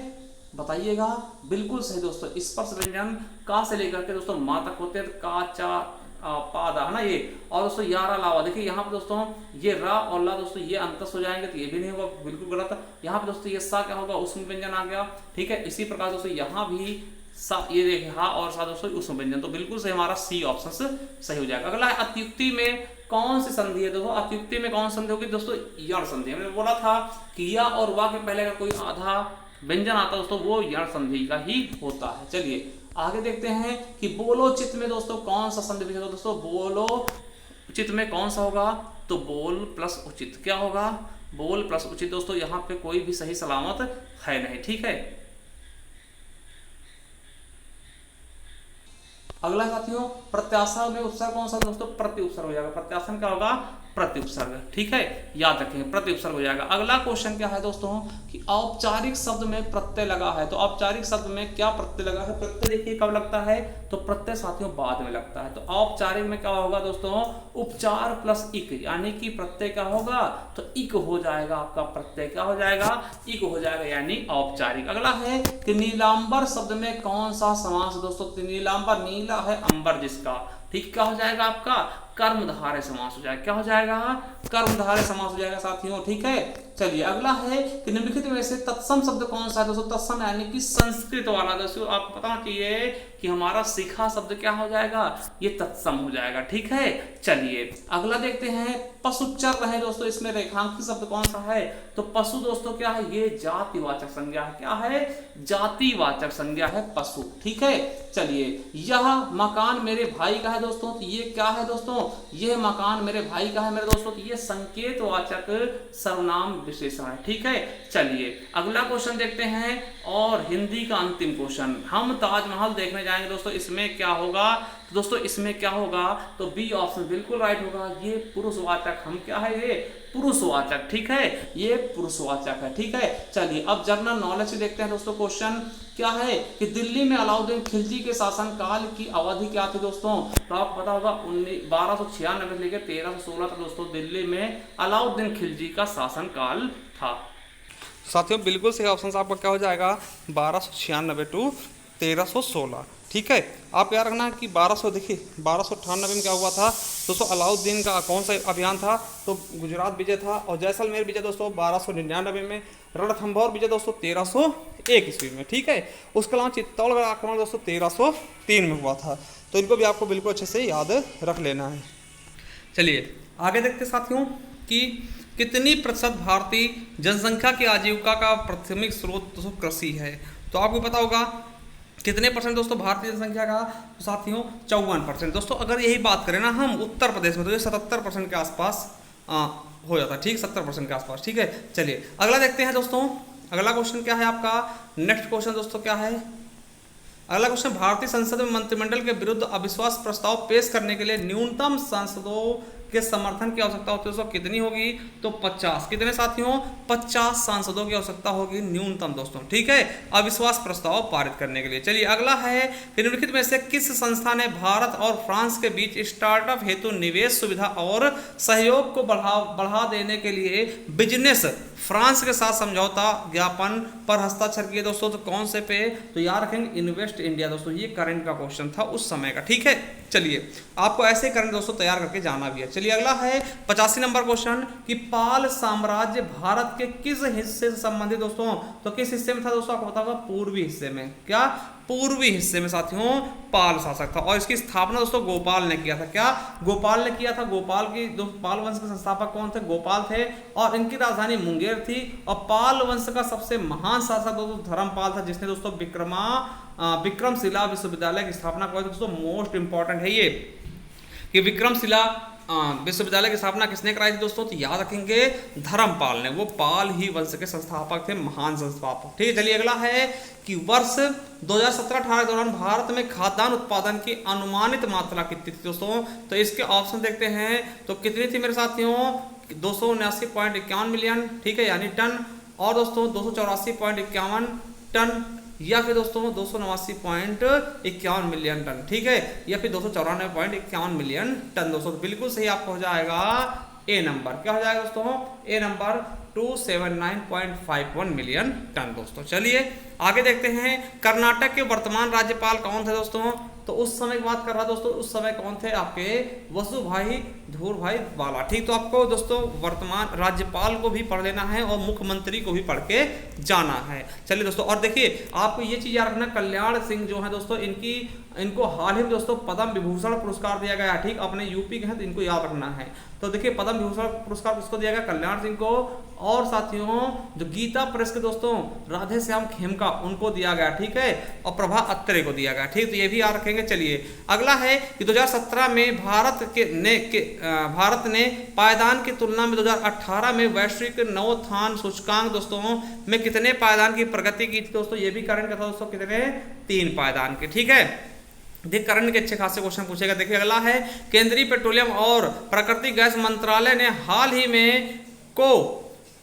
बताइएगा? बिल्कुल सही दोस्तों, स्पर्श व्यंजन का से लेकर के दोस्तों माँ तक होते हैं, का, चा, पादा, है ना ये। और दोस्तों यारा लावा, देखिए यहाँ पे दोस्तों ये रा और ला दोस्तों ये अंतस हो जाएंगे, तो ये भी नहीं होगा, बिल्कुल गलत। यहाँ पे दोस्तों ये सा क्या होगा? उसमें व्यंजन आ गया, ठीक है। इसी प्रकार दोस्तों यहाँ भी सा, ये देखिए हा और सा दोस्तों उसमें व्यंजन, तो बिल्कुल सही हमारा सी ऑप्शन सही हो जाएगा। अगला है, अत्युक्ति में कौन सी संधि है दोस्तों? अत्युक्ति में कौन संधि होगी दोस्तों? यण संधि। मैंने बोला था कि या और वा के पहले अगर कोई आधा व्यंजन आता दोस्तों वो यण संधि का ही होता है। चलिए आगे देखते हैं कि बोलो चित में दोस्तों कौन सा संधि विच्छेद होगा दोस्तों? बोलो चित में कौन सा होगा? तो बोल प्लस उचित। क्या होगा? बोल प्लस उचित दोस्तों, यहाँ पे कोई भी सही सलामत है नहीं, ठीक है। अगला साथियों, प्रत्याशा में उपसर्ग कौन सा दोस्तों? प्रति उपसर्ग हो जाएगा। प्रत्याशन क्या होगा? प्रति उपसर्ग, ठीक है, याद रखें, प्रति उपसर्ग हो जाएगा। अगला क्वेश्चन क्या है दोस्तों कि औपचारिक शब्द में प्रत्यय लगा है, तो औपचारिक शब्द में क्या प्रत्यय लगा है? प्रत्यय देखिए कब लगता है? तो प्रत्यय साथियों बाद में लगता है। तो औपचारिक में क्या होगा दोस्तों? उपचार प्लस इक, यानी कि प्रत्यय क्या होगा? तो इक हो जाएगा, आपका प्रत्यय क्या हो जाएगा? इक हो जाएगा, यानी औपचारिक। अगला है कि नीलांबर शब्द में कौन सा समास दोस्तों? नीलांबर, नीला है अंबर जिसका, ठीक, क्या हो जाएगा आपका? कर्मधारय समास हो जाएगा। क्या हो जाएगा? कर्मधारय समास हो जाएगा साथियों, ठीक है। चलिए अगला है कि निम्नलिखित में से तत्सम शब्द कौन सा है दोस्तों? तत्सम यानी कि संस्कृत वाला दोस्तों, आपको पता चाहिए कि हमारा शिखा शब्द क्या हो जाएगा? ये तत्सम हो जाएगा, ठीक है। चलिए अगला देखते हैं, पशुचर रहे दोस्तों, इसमें रेखांकित शब्द कौन सा है? तो पशु दोस्तों क्या है? ये जातिवाचक संज्ञा है। क्या है? जातिवाचक संज्ञा है पशु, ठीक है। चलिए यह मकान मेरे भाई का है दोस्तों, तो ये क्या है दोस्तों? यह मकान मेरे भाई का है मेरे दोस्तों, तो ये संकेतवाचक सर्वनाम विशेषण है, ठीक है। चलिए अगला क्वेश्चन देखते हैं, और हिंदी का अंतिम क्वेश्चन, हम ताजमहल देखने जाएंगे दोस्तों, इसमें क्या होगा दोस्तों? इसमें क्या होगा? तो बी ऑप्शन बिल्कुल राइट होगा। ये पुरुषवाचक, हम क्या है? ये पुरुषवाचक, ठीक है, ये पुरुषवाचक है, ठीक है। चलिए अब जनरल नॉलेज से देखते हैं दोस्तों। क्वेश्चन क्या है कि दिल्ली में अलाउद्दीन खिलजी के शासनकाल की अवधि क्या थी दोस्तों? तो आपको पता होगा 1296 से लेकर 1316 तक दोस्तों दिल्ली में अलाउद्दीन खिलजी का शासनकाल था। साथियों बिल्कुल सही ऑप्शन आपका क्या हो जाएगा? 1296 टू 1316, ठीक है। आप याद रखना कि 1200, देखिए 1298 में क्या हुआ था दोस्तों? अलाउद्दीन का कौन सा अभियान था? तो गुजरात विजय था। और जैसलमेर विजय दोस्तों 1299 में। रणथंभौर विजय दोस्तों 1301 ईस्वी में, ठीक है। उसके अलावा चित्तौड़गढ़ आक्रमण दोस्तों 1303 में हुआ था। तो इनको भी आपको बिल्कुल अच्छे से याद रख लेना है। चलिए आगे देखते साथियों कि कितनी प्रतिशत भारतीय जनसंख्या की आजीविका का प्राथमिक स्रोत दोस्तों कृषि है? तो आपको पता होगा कितने परसेंट दोस्तों भारतीय जनसंख्या का? तो साथियों 54% दोस्तों। अगर यही बात करें ना हम उत्तर प्रदेश में, तो ये 77% के आसपास हो जाता है, ठीक, 70% के आसपास, ठीक है। चलिए अगला देखते हैं दोस्तों। अगला क्वेश्चन क्या है आपका? नेक्स्ट क्वेश्चन दोस्तों क्या है? अगला क्वेश्चन, भारतीय संसद में मंत्रिमंडल के विरुद्ध अविश्वास प्रस्ताव पेश करने के लिए न्यूनतम सांसदों के समर्थन की आवश्यकता होती है दोस्तों कितनी होगी, तो 50। कितने साथियों, 50 सांसदों की आवश्यकता होगी न्यूनतम दोस्तों, ठीक है, अविश्वास प्रस्ताव पारित करने के लिए। चलिए अगला है, निम्नलिखित में से किस संस्था ने भारत और फ्रांस के बीच स्टार्टअप हेतु निवेश सुविधा और सहयोग को बढ़ा देने के लिए बिजनेस फ्रांस के साथ समझौता ज्ञापन पर हस्ताक्षर किए दोस्तों, तो कौन से पे, तो याद रखेंगे इन्वेस्ट इंडिया दोस्तों, ये करंट का क्वेश्चन था उस समय का, ठीक है। चलिए आपको ऐसे करंट दोस्तों तैयार करके जाना भी है। चलिए अगला है 85 नंबर क्वेश्चन कि पाल साम्राज्य भारत के किस हिस्से से संबंधित दोस्तों, तो किस हिस्से में था दोस्तों, आपको पता होगा पूर्वी हिस्से में, क्या, पूर्वी हिस्से में साथियों पाल शासक था। और इसकी स्थापना दोस्तों गोपाल ने किया था, क्या, गोपाल ने किया था। गोपाल की पाल वंश के संस्थापक कौन थे, गोपाल थे, और इनकी राजधानी मुंगेर थी। और पाल वंश का सबसे महान शासक दोस्तों धर्मपाल था, जिसने दोस्तों विक्रमशिला विश्वविद्यालय की स्थापना की। दोस्तों मोस्ट इंपॉर्टेंट है ये कि विक्रमशिला विश्वविद्यालय की स्थापना किसने कराई थी दोस्तों, तो याद रखेंगे धर्मपाल ने, वो पाल ही वंश के संस्थापक थे, महान संस्थापक, ठीक है। चलिए अगला है कि वर्ष 2017-18 के दौरान भारत में खाद्यान्न उत्पादन की अनुमानित मात्रा कितनी थी दोस्तों, तो इसके ऑप्शन देखते हैं, तो कितनी थी मेरे साथियों, 279.51 मिलियन, ठीक है, यानी टन, और दोस्तों 284.51 टन, या फिर दोस्तों 289.51 मिलियन टन, ठीक है, या फिर 294.51 मिलियन टन दोस्तों। तो बिल्कुल सही आपको हो जाएगा ए नंबर, क्या हो जाएगा दोस्तों, ए नंबर 279.51 मिलियन टन दोस्तों। चलिए आगे देखते हैं, कर्नाटक के वर्तमान राज्यपाल कौन थे दोस्तों, तो उस समय की बात कर रहा दोस्तों, उस समय कौन थे आपके वसुभाई धूरभाई वाला, ठीक। तो आपको दोस्तों वर्तमान राज्यपाल को भी पढ़ लेना है और मुख्यमंत्री को भी पढ़ के जाना है। चलिए दोस्तों, और देखिए आपको ये चीज याद रखना, कल्याण सिंह जो है दोस्तों, इनको हाल ही में दोस्तों पद्म विभूषण पुरस्कार दिया गया, ठीक, अपने यूपी के हैं तो इनको याद रखना है। तो देखिए पद्म विभूषण पुरस्कार किसको दिया गया, कल्याण सिंह को, और साथियों जो गीता प्रेस के दोस्तों राधे श्याम खेमका उनको दिया गया, ठीक है, और प्रभा अत्रे को दिया गया, ठीक। तो ये भी याद रखेंगे। चलिए अगला है कि 2017 में भारत ने पायदान की तुलना में 2018 में वैश्विक नवोत्थान सूचकांक दोस्तों में कितने पायदान की प्रगति की थी दोस्तों, ये भी करंट का था दोस्तों, कितने, 3 पायदान के, ठीक है। देख करंट के अच्छे खासे क्वेश्चन पूछेगा। देखिए अगला है, केंद्रीय पेट्रोलियम और प्राकृतिक गैस मंत्रालय ने हाल ही में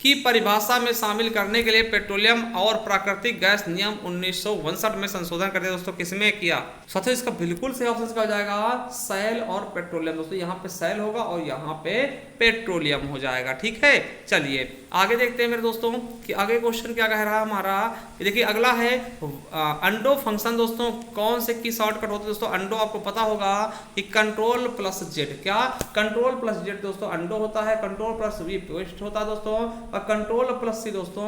की परिभाषा में शामिल करने के लिए पेट्रोलियम और प्राकृतिक गैस नियम 1962 में संशोधन कर दिया दोस्तों, किसमें किया, साथियों इसका बिल्कुल सही ऑप्शन क्या हो जाएगा, सेल और पेट्रोलियम दोस्तों, यहाँ पे सेल होगा और यहाँ पे पेट्रोलियम हो जाएगा, ठीक है। चलिए आगे देखते हैं मेरे दोस्तों कि आगे क्वेश्चन क्या कह रहा है हमारा। देखिए अगला है अंडो फंक्शन दोस्तों कौन से की शॉर्टकट होते हैं दोस्तों, अंडो आपको पता होगा कि कंट्रोल प्लस जेड, क्या, कंट्रोल प्लस जेड दोस्तों अंडो होता है, कंट्रोल प्लस वी पेस्ट होता है दोस्तों, और कंट्रोल प्लस सी दोस्तों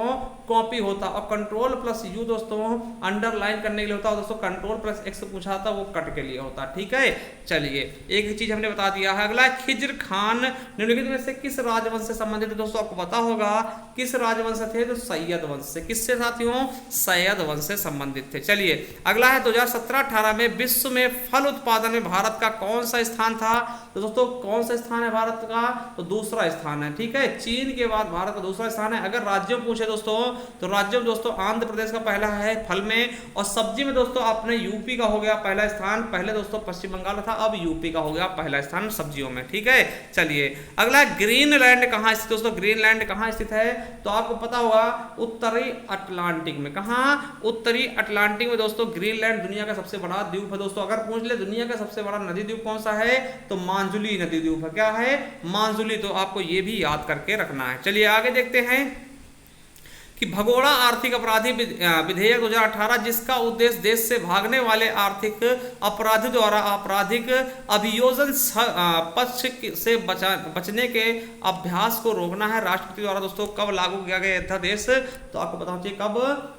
कॉपी होता है, और कंट्रोल प्लस यू दोस्तों अंडरलाइन करने के लिए होता है दोस्तों, कंट्रोल प्लस एक्स पूछा था वो कट के लिए होता है, ठीक है। चलिए एक चीज हमने बता दिया है। अगला खिज्र खान निम्नलिखित में से किस राजवंश से संबंधित है दोस्तों, आपको पता होगा किस राजवंश से थे, तो सैयद वंश से, किससे साथियों, सैयद वंश से संबंधित थे। चलिए अगला है 2017-18 में विश्व में फल उत्पादन में भारत का कौन सा स्थान था, तो दोस्तों कौन सा स्थान है भारत का, तो दूसरा स्थान है, ठीक है, चीन के बाद भारत का दूसरा स्थान है। अगर राज्यों पूछे दोस्तों तो राज्यों में दोस्तों आंध्र प्रदेश का पहला है फल में, और सब्जी में दोस्तों अपने यूपी का हो गया पहला स्थान, पहले दोस्तों पश्चिम बंगाल था, अब यूपी का हो गया पहला स्थान सब्जियों में, ठीक है। चलिए अगला ग्रीनलैंड कहाँ स्थित दोस्तों, ग्रीनलैंड कहाँ स्थित है, तो आपको पता होगा उत्तरी अटलांटिक में, कहाँ, उत्तरी अटलांटिक में दोस्तों ग्रीनलैंड दुनिया का सबसे बड़ा द्वीप है दोस्तों। अगर पूछ ले दुनिया का सबसे बड़ा नदी द्वीप कौन सा है, तो मांजुली नदी द्वीप है, क्या है, मांजुली, तो आपको ये भी याद करके रखना है। चलिए आगे देखते हैं कि भगोड़ा आर्थिक अपराधी विधेयक 2018 जिसका उद्देश्य देश से भागने वाले आर्थिक अपराधी द्वारा आपराधिक अभियोजन पक्ष से बचने के अभ्यास को रोकना है, राष्ट्रपति द्वारा दोस्तों कब लागू किया गया अध्यादेश, तो आपको पता होना चाहिए कब,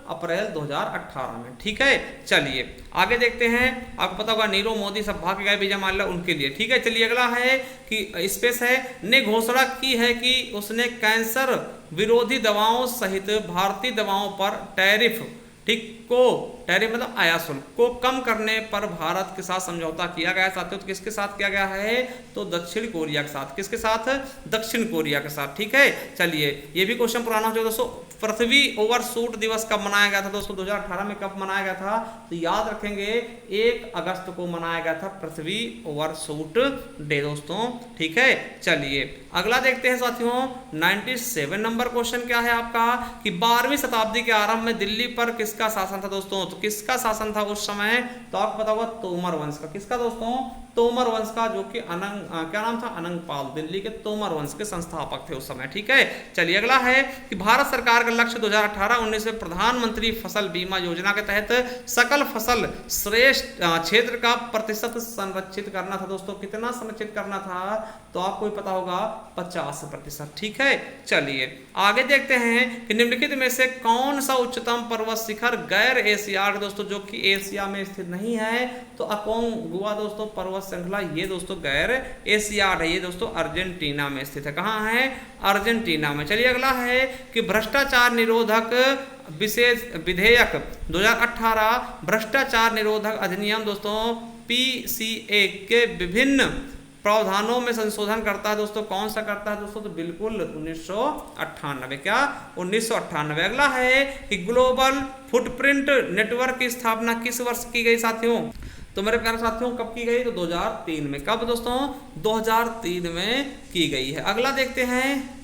अप्रैल 2018 में, ठीक है। चलिए आगे देखते हैं, आपको पता होगा नीरव मोदी सब भाग गए विजय माल्या उनके लिए, ठीक है। चलिए अगला है कि स्पेस है ने घोषणा की है कि उसने कैंसर विरोधी दवाओं सहित भारतीय दवाओं पर टैरिफ ठीक, को टैरिफ मतलब आयात शुल्क को कम करने पर भारत के साथ समझौता किया गया साथियों। तो किसके साथ किया गया है? तो दक्षिण कोरिया के साथ। किसके साथ? दक्षिण कोरिया के साथ। ठीक है, चलिए ये भी क्वेश्चन पुराना हो जाएगा दोस्तों। पृथ्वी ओवरशूट दिवस कब मनाया गया था दोस्तों? 2018 में कब मनाया गया था? तो याद रखेंगे 1 अगस्त को मनाया गया था पृथ्वी ओवरशूट डे दोस्तों। ठीक है, चलिए अगला देखते हैं साथियों। 97 नंबर क्वेश्चन क्या है आपका कि 12वीं शताब्दी के आरंभ में दिल्ली पर किसका शासन था दोस्तों? तो किसका शासन था उस समय? तो आपको पता होगा तोमर वंश का। किसका दोस्तों? तोमर वंश का, जो कि क्या नाम था? अनंगपाल। दिल्ली के तोमर वंश के संस्थापक थे उस समय। ठीक है, चलिए अगला है कि भारत सरकार का लक्ष्य 2018-19 में प्रधानमंत्री फसल बीमा योजना के तहत सकल फसल श्रेष्ठ क्षेत्र का प्रतिशत संरक्षित करना था दोस्तों। कितना संरक्षित करना था? तो आपको पता होगा 50%। ठीक है, चलिए आगे देखते हैं कि निम्नलिखित में से कौन सा उच्चतम पर्वत शिखर गैर एशियाड दोस्तों, जो कि एशिया में स्थित नहीं है? तो अकोंगुआ दोस्तों पर्वत श्रृंखला, ये दोस्तों गैर एशियाड है। ये दोस्तों अर्जेंटीना में स्थित है। कहाँ है? अर्जेंटीना में। चलिए अगला है कि भ्रष्टाचार निरोधक विशेष विधेयक 2018 भ्रष्टाचार निरोधक अधिनियम दोस्तों PCA के विभिन्न प्रावधानों में संशोधन करता है दोस्तों। कौन सा करता है दोस्तों? तो बिल्कुल 1998। क्या? 1998। अगला है कि ग्लोबल फुटप्रिंट नेटवर्क की स्थापना किस वर्ष की गई साथियों? तो मेरे प्यारे साथियों कब की गई? तो 2003 में। कब दोस्तों? 2003 में की गई है। अगला देखते हैं,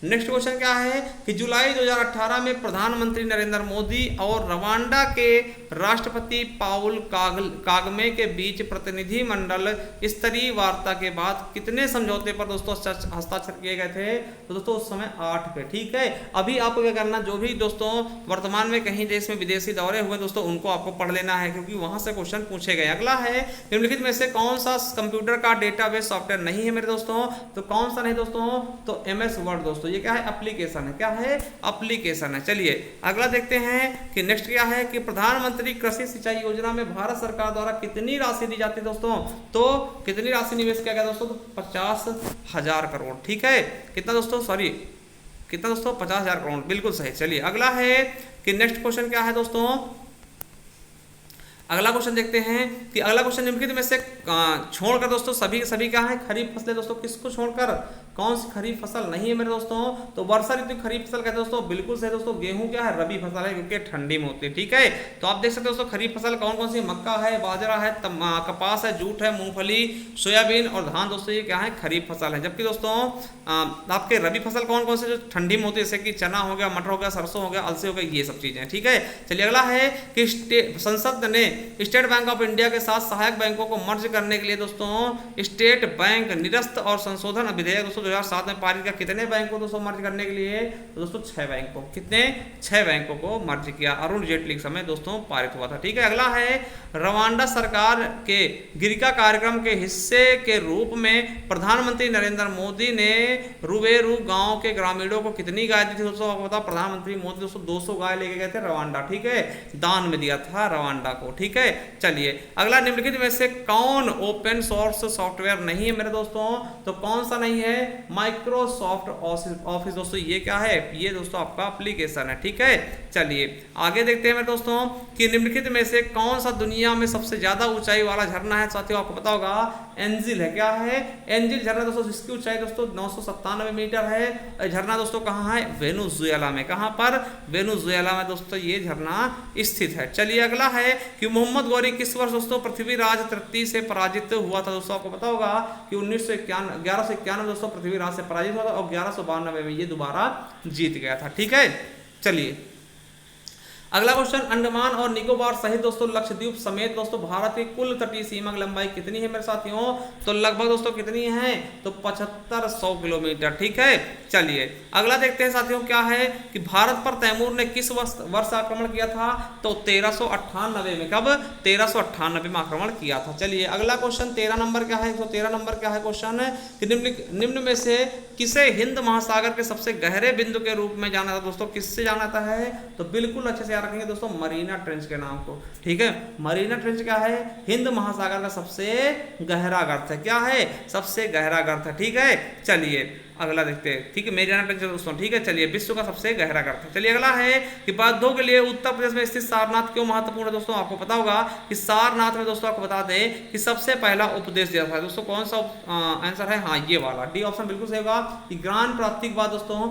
नेक्स्ट क्वेश्चन क्या है कि जुलाई 2018 में प्रधानमंत्री नरेंद्र मोदी और रवांडा के राष्ट्रपति पाउल कागमे के बीच प्रतिनिधि मंडल स्तरीय वार्ता के बाद कितने समझौते पर दोस्तों हस्ताक्षर किए गए थे? तो दोस्तों उस समय 8 पे। ठीक है, अभी आपको क्या करना, जो भी दोस्तों वर्तमान में कहीं देश में विदेशी दौरे हुए दोस्तों उनको आपको पढ़ लेना है, क्योंकि वहां से क्वेश्चन पूछे गए। अगला है निम्नलिखित में से कौन सा कंप्यूटर का डेटाबेस सॉफ्टवेयर नहीं है मेरे दोस्तों? तो कौन सा नहीं दोस्तों? तो MS वर्ड दोस्तों। ये क्या है? एप्लीकेशन है। क्या है? एप्लीकेशन है। चलिए अगला देखते हैं कि नेक्स्ट क्या है कि प्रधानमंत्री कृषि सिंचाई योजना में भारत सरकार द्वारा कितनी राशि दी जाती है दोस्तों? तो कितनी राशि निवेश किया गया दोस्तों? तो 50,000 करोड़। ठीक है, कितना दोस्तों? सॉरी कितना दोस्तों? 50,000 करोड़, बिल्कुल सही। चलिए अगला है कि नेक्स्ट क्वेश्चन क्या है दोस्तों? अगला क्वेश्चन देखते हैं कि अगला क्वेश्चन निम्नलिखित में से छोड़कर दोस्तों सभी क्या है? खरीफ फसलें दोस्तों। किसको छोड़कर? कौन सी खरीफ फसल नहीं है मेरे दोस्तों? तो वर्षा ऋतु खरीफ फसल कहते हैं दोस्तों। बिल्कुल सही दोस्तों। गेहूं क्या है? रबी फसल है, क्योंकि ठंडी में होती है। ठीक है, तो आप देख सकते हो दोस्तों खरीफ फसल कौन कौन सी? मक्का है, बाजरा है, कपास है, जूट है, मूंगफली, सोयाबीन और धान दोस्तों, ये क्या है? खरीफ फसल है। जबकि दोस्तों आपके रबी फसल कौन कौन से जो ठंडी में होती है, जैसे कि चना हो गया, मटर हो गया, सरसों हो गया, अलसी हो गया, ये सब चीजें। ठीक है, चलिए अगला है कि संसद ने स्टेट बैंक ऑफ इंडिया के साथ सहायक बैंकों को मर्ज करने के लिए दोस्तों स्टेट बैंक निरस्त और संशोधन विधेयक दोस्तों 2007 में पारित किया। कितने बैंक को दोस्तों मर्ज करने के लिए? तो दोस्तों 6 बैंक को। कितने? 6 बैंकों को मर्ज किया। अरुण जेटली के समय दोस्तों पारित हुआ था। ठीक है, अगला है रवांडा सरकार के गिरिका कार्यक्रम के हिस्से के रूप में प्रधानमंत्री नरेंद्र मोदी ने रुबेरू गांव के ग्रामीणों को कितनी गाय दी थी दोस्तों? आपको पता प्रधानमंत्री मोदी दोस्तों 200 गाय लेके गए थे रवांडा। ठीक है, दान में दिया था रवांडा को। ठीक है, चलिए अगला निम्नलिखित में से कौन ओपन सोर्स सॉफ्टवेयर नहीं है मेरे दोस्तों? तो कौन सा नहीं है? माइक्रोसॉफ्ट ऑफिस दोस्तों। ये क्या है? ये दोस्तों आपका एप्लीकेशन है। ठीक है, चलिए आगे देखते हैं मेरे दोस्तों कि निम्नलिखित में से कौन सा दुनिया में सबसे ज्यादा ऊंचाई वाला झरना है साथियों? आपको पता होगा एंजिल है। क्या है? एंजिल झरना दोस्तों, जिसकी ऊंचाई दोस्तों 997 मीटर है। झरना दोस्तों कहाँ है? वेनेजुएला में। कहाँ पर? वेनेजुएला में दोस्तों ये झरना स्थित है। चलिए अगला है कि मोहम्मद गौरी किस वर्ष दोस्तों पृथ्वीराज तृतीय से पराजित हुआ था दोस्तों? आपको पता होगा कि 1191 दोस्तों पृथ्वीराज से पराजित हुआ था और 1192 में ये दोबारा जीत गया था। ठीक है, चलिए अगला क्वेश्चन, अंडमान और निकोबार सहित दोस्तों लक्षद्वीप समेत दोस्तों भारत की कुल तटीय सीमा की लंबाई कितनी है मेरे साथियों? तो लगभग दोस्तों कितनी है? तो 7500 किलोमीटर। ठीक है, चलिए अगला देखते हैं साथियों क्या है कि भारत पर तैमूर ने किस वर्ष आक्रमण किया था? तो 1398 में। कब? 1398 में आक्रमण किया था। चलिए अगला क्वेश्चन 13 नंबर क्या है? तो 13 नंबर क्या है क्वेश्चन कि निम्न में से किसे हिंद महासागर के सबसे गहरे बिंदु के रूप में जाना था दोस्तों? किससे जाना था है? तो बिल्कुल अच्छे से रखेंगे दोस्तों मरीना ट्रेंच के नाम को। ठीक है, मरीना ट्रेंच क्या है? हिंद महासागर का सबसे गहरा गर्त है। क्या है? सबसे गहरा गर्त है। ठीक है, चलिए अगला देखते हैं, ठीक है, मेरियाना ट्रेंच दोस्तों, ठीक है। चलिए, विश्व का सबसे गहरा गर्त है। चलिए अगला है कि बौद्धों के लिए उत्तर प्रदेश में स्थित सारनाथ क्यों महत्वपूर्ण है दोस्तों। आपको पता होगा कि सारनाथ में दोस्तों आपको बता दें कि सबसे पहला उपदेश दिया था दोस्तों। कौन सा आंसर है, हाँ ये वाला डी ऑप्शन बिल्कुल सही होगा कि ज्ञान प्राप्ति के बाद दोस्तों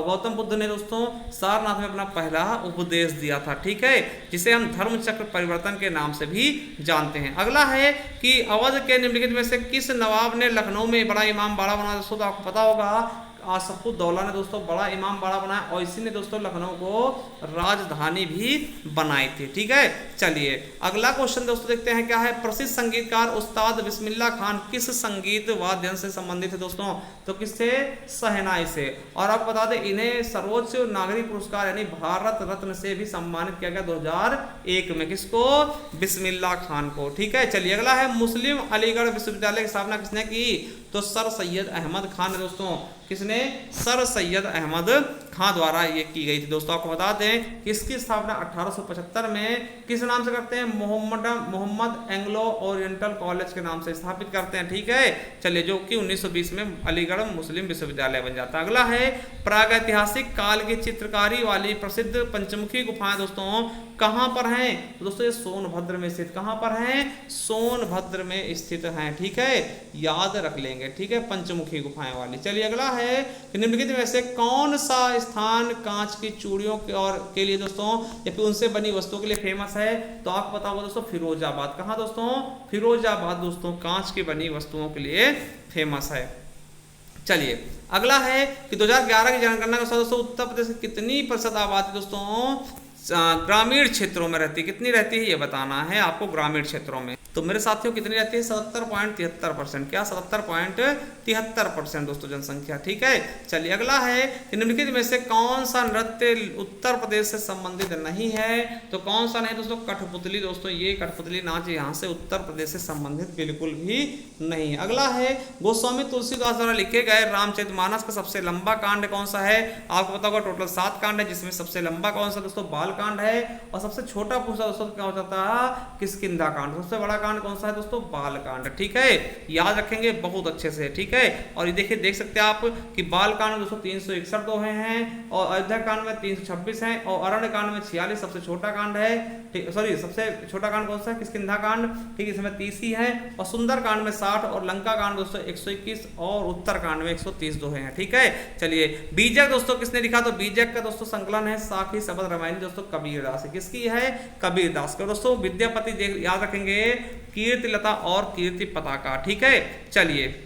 गौतम बुद्ध ने दोस्तों सारनाथ में अपना पहला उपदेश दिया था, ठीक है, जिसे हम धर्म चक्र परिवर्तन के नाम से भी जानते हैं। अगला है कि अवध के निम्नलिखित में से किस नवाब ने लखनऊ में बड़ा इमाम बाड़ा बनाया दोस्तों। तो आपको पता होगा आसफुद्दौला ने दोस्तों बड़ा इमाम बाड़ा बनाया और इसी ने दोस्तों लखनऊ को राजधानी भी बनाई थी, ठीक है। चलिए अगला क्वेश्चन दोस्तों देखते हैं क्या है। प्रसिद्ध संगीतकार उस्ताद बिस्मिल्लाह खान किस संगीत वाद्य से संबंधित है दोस्तों। तो किससे, शहनाई से। और आप बता दें इन्हें सर्वोच्च नागरिक पुरस्कार यानी भारत रत्न से भी सम्मानित किया गया 2001 में। किसको, बिस्मिल्लाह खान को, ठीक है। चलिए अगला है मुस्लिम अलीगढ़ विश्वविद्यालय की स्थापना किसने की। तो सर सैयद अहमद खान ने दोस्तों। किसने, सर सैयद अहमद खान द्वारा ये की गई थी दोस्तों। आपको बता दें कि इसकी स्थापना 1875 में किस नाम से करते हैं, मोहम्मद एंग्लो ओरिएंटल कॉलेज के नाम से स्थापित करते हैं, ठीक है। चलिए जो कि 1920 में अलीगढ़ मुस्लिम विश्वविद्यालय बन जाता है। अगला है प्रागैतिहासिक काल की चित्रकारी वाली प्रसिद्ध पंचमुखी गुफाएं दोस्तों कहां पर हैं। तो दोस्तों ये सोनभद्र में स्थित, कहां पर हैं, सोनभद्र में स्थित हैं, ठीक है, याद रख लेंगे, ठीक है, पंचमुखी गुफाएं वाली। चलिए अगला है कि निम्नलिखित में से कौन सा स्थान कांच की चूड़ियों के लिए दोस्तों या फिर उनसे बनी वस्तुओं के लिए फेमस है। तो आपको पता होगा दोस्तों फिरोजाबाद। कहां दोस्तों, फिरोजाबाद दोस्तों कांच की बनी वस्तुओं के लिए फेमस है। चलिए अगला है कि 2011 की जनगणना के अनुसार दोस्तों उत्तर प्रदेश की कितनी प्रतिशत आबादी दोस्तों ग्रामीण क्षेत्रों में रहती है। कितनी रहती है ये बताना है आपको ग्रामीण क्षेत्रों में। तो मेरे साथियों कितनी रहती है, 77.73%। क्या 77.73% दोस्तों जनसंख्या, ठीक है। चलिए अगला है कि निम्नलिखित में से कौन सा नृत्य उत्तर प्रदेश से संबंधित नहीं है। तो कौन सा नहीं दोस्तों, कठपुतली दोस्तों। ये कठपुतली नाच यहाँ से उत्तर प्रदेश से संबंधित बिल्कुल भी नहीं है। अगला है गोस्वामी तुलसीदास द्वारा लिखे गए रामचरितमानस का सबसे लंबा कांड कौन सा है। आपको पता होगा टोटल 7 कांड है, जिसमें सबसे लंबा कौन सा दोस्तों, बालकांड है। और सबसे छोटा पूछा दोस्तों क्या हो जाता है, किष्किंधा कांड। सबसे बड़ा कांड कौन सा है दोस्तों, बालकांड, ठीक है, याद रखेंगे बहुत अच्छे से, ठीक है। और ये देखिए देख सकते हैं आप कि बालकांड में दोस्तों 361 दोहे हैं और अयोध्या कांड में 326 हैं और अरण्य कांड में 46 सबसे छोटा कांड है, सॉरी सबसे छोटा कांड कौन सा है, किष्किंधा कांड, ठीक, इसमें 30 ही है। और सुंदर कांड में 60 और लंका कांड दोस्तों 121 और उत्तर कांड में 130 दोहे हैं, ठीक है। चलिए बीजक दोस्तों किसने लिखा। तो बीजक का दोस्तों संकलन है साखी शबद रामायणी दोस्तों कबीरदास। किसकी है, कबीरदास का। दोस्तों विद्यापति याद रखेंगे कीर्तिलता और कीर्ति पताका, ठीक है। चलिए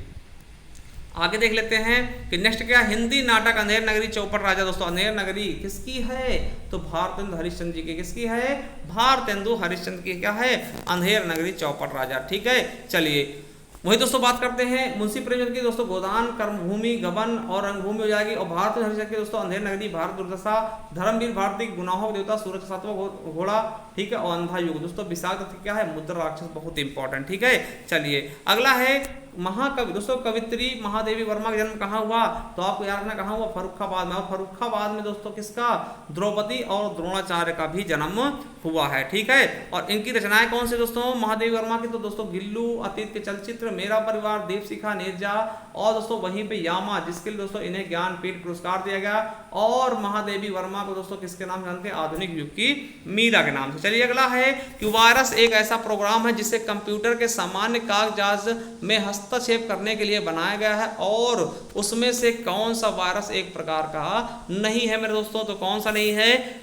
आगे देख लेते हैं कि नेक्स्ट क्या, हिंदी नाटक अंधेर नगरी चौपट राजा दोस्तों। अंधेर नगरी किसकी है, तो भारतेंदु हरिश्चंद्र जी की। किसकी है, भारतेंदु हरिश्चंद्र की क्या है, अंधेर नगरी चौपट राजा, ठीक है। चलिए वही दोस्तों बात करते हैं मुंशी प्रेमचंद की दोस्तों गोदान कर्मभूमि गबन और रंगभूमि हो जाएगी। और भारत हरिश्चंद्र की दोस्तों अंधेर नगरी, भारत दुर्दशा, धर्मवीर भारती, गुनाहों के देवता, सूरज का 7वां घोड़ा, ठीक है, और अंधा युग दोस्तों। विशाख क्या है, मुद्रा राक्षस, बहुत इंपॉर्टेंट, ठीक है। चलिए अगला है महाकवि दोस्तों कवित्री महादेवी वर्मा का जन्म कहाँ हुआ। तो आपको याद रखना कहाँ हुआ, फर्रुखाबाद में। और फर्रुखाबाद में दोस्तों किसका, द्रौपदी और द्रोणाचार्य का भी जन्म हुआ है, ठीक है। और इनकी रचनाएं कौन सी दोस्तों, महादेवी वर्मा की। तो दोस्तों गिल्लू, अतीत के चलचित्र, मेरा परिवार, दीपशिखा, नीरजा और दोस्तों वहीं पे यामा, जिसके लिए दोस्तों इन्हें ज्ञानपीठ पुरस्कार दिया गया। और महादेवी वर्मा को दोस्तों किसके नाम जानते हैं, आधुनिक युग की मीरा के नाम से। चलिए अगला है कि वायरस एक ऐसा प्रोग्राम है जिसे कंप्यूटर के सामान्य कागजात में हस्तक्षेप करने के लिए बनाया गया है और उसमें से कौन सा वायरस एक प्रकार का नहीं है मेरे दोस्तों। तो कौन सा नहीं है,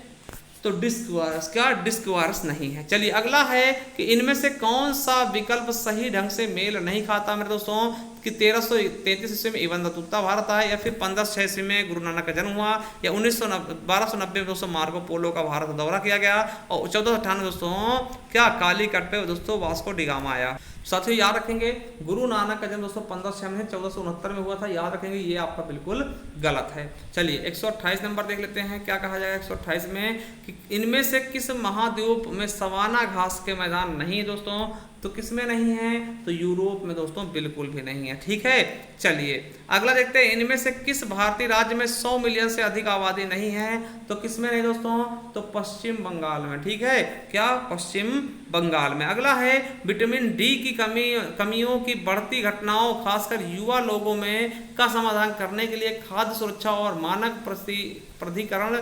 तो डिस्क वायरस। क्या, डिस्क वायरस नहीं है। चलिए अगला है कि इनमें से कौन सा विकल्प सही ढंग से मेल नहीं खाता मेरे दोस्तों कि 1333 ईस्वी में इब्न बतूता भारत आया, या फिर 1506 ईस्वी में गुरु नानक का जन्म हुआ, या 1290 में दोस्तों मार्को पोलो का भारत दौरा किया गया, और 1498 दोस्तों क्या कालीकट पे दोस्तों वास्को डिगामा आया। साथियों याद रखेंगे गुरु नानक का जन्म दोस्तों 1506 में 1469 में हुआ था, याद रखेंगे ये आपका बिल्कुल गलत है। चलिए 128 नंबर देख लेते हैं क्या कहा जाएगा 128 में कि इनमें से किस महाद्वीप में सवाना घास के मैदान नहीं है दोस्तों। तो किस में नहीं है, तो यूरोप में दोस्तों बिल्कुल भी नहीं है, ठीक है। चलिए अगला देखते हैं इनमें से किस भारतीय राज्य में 100 मिलियन से अधिक आबादी नहीं है। तो किस में नहीं दोस्तों, तो पश्चिम बंगाल में, ठीक है। क्या, पश्चिम बंगाल में। अगला है विटामिन डी की कमियों की बढ़ती घटनाओं खासकर युवा लोगों में का समाधान करने के लिए खाद्य सुरक्षा और मानक प्राधिकरण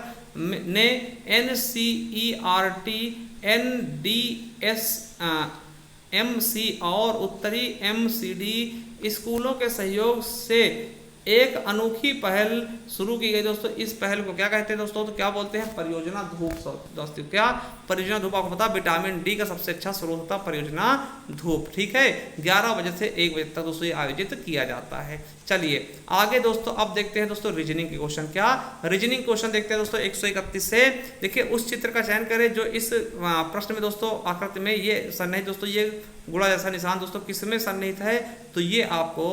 ने NCERT, NDSMC और उत्तरी MCD स्कूलों के सहयोग से एक अनोखी पहल शुरू की गई दोस्तों। इस पहल को क्या कहते हैं दोस्तों? तो क्या बोलते हैं? परियोजना धूप दोस्तों। क्या परियोजना धूप? आपको पता विटामिन डी का सबसे अच्छा स्रोत होता है परियोजना धूप। ठीक है, 11 बजे से 1 बजे तक दोस्तों ये आयोजित किया जाता है। चलिए आगे दोस्तों अब देखते हैं दोस्तों रीजनिंग के क्वेश्चन। क्या रीजनिंग क्वेश्चन देखते हैं दोस्तों 131 से। देखिए उस चित्र का चयन करें जो इस प्रश्न में दोस्तों आकृति में ये सन्निहित दोस्तों, ये गुणा जैसा निशान दोस्तों किसमें सन्निहित है, तो ये आपको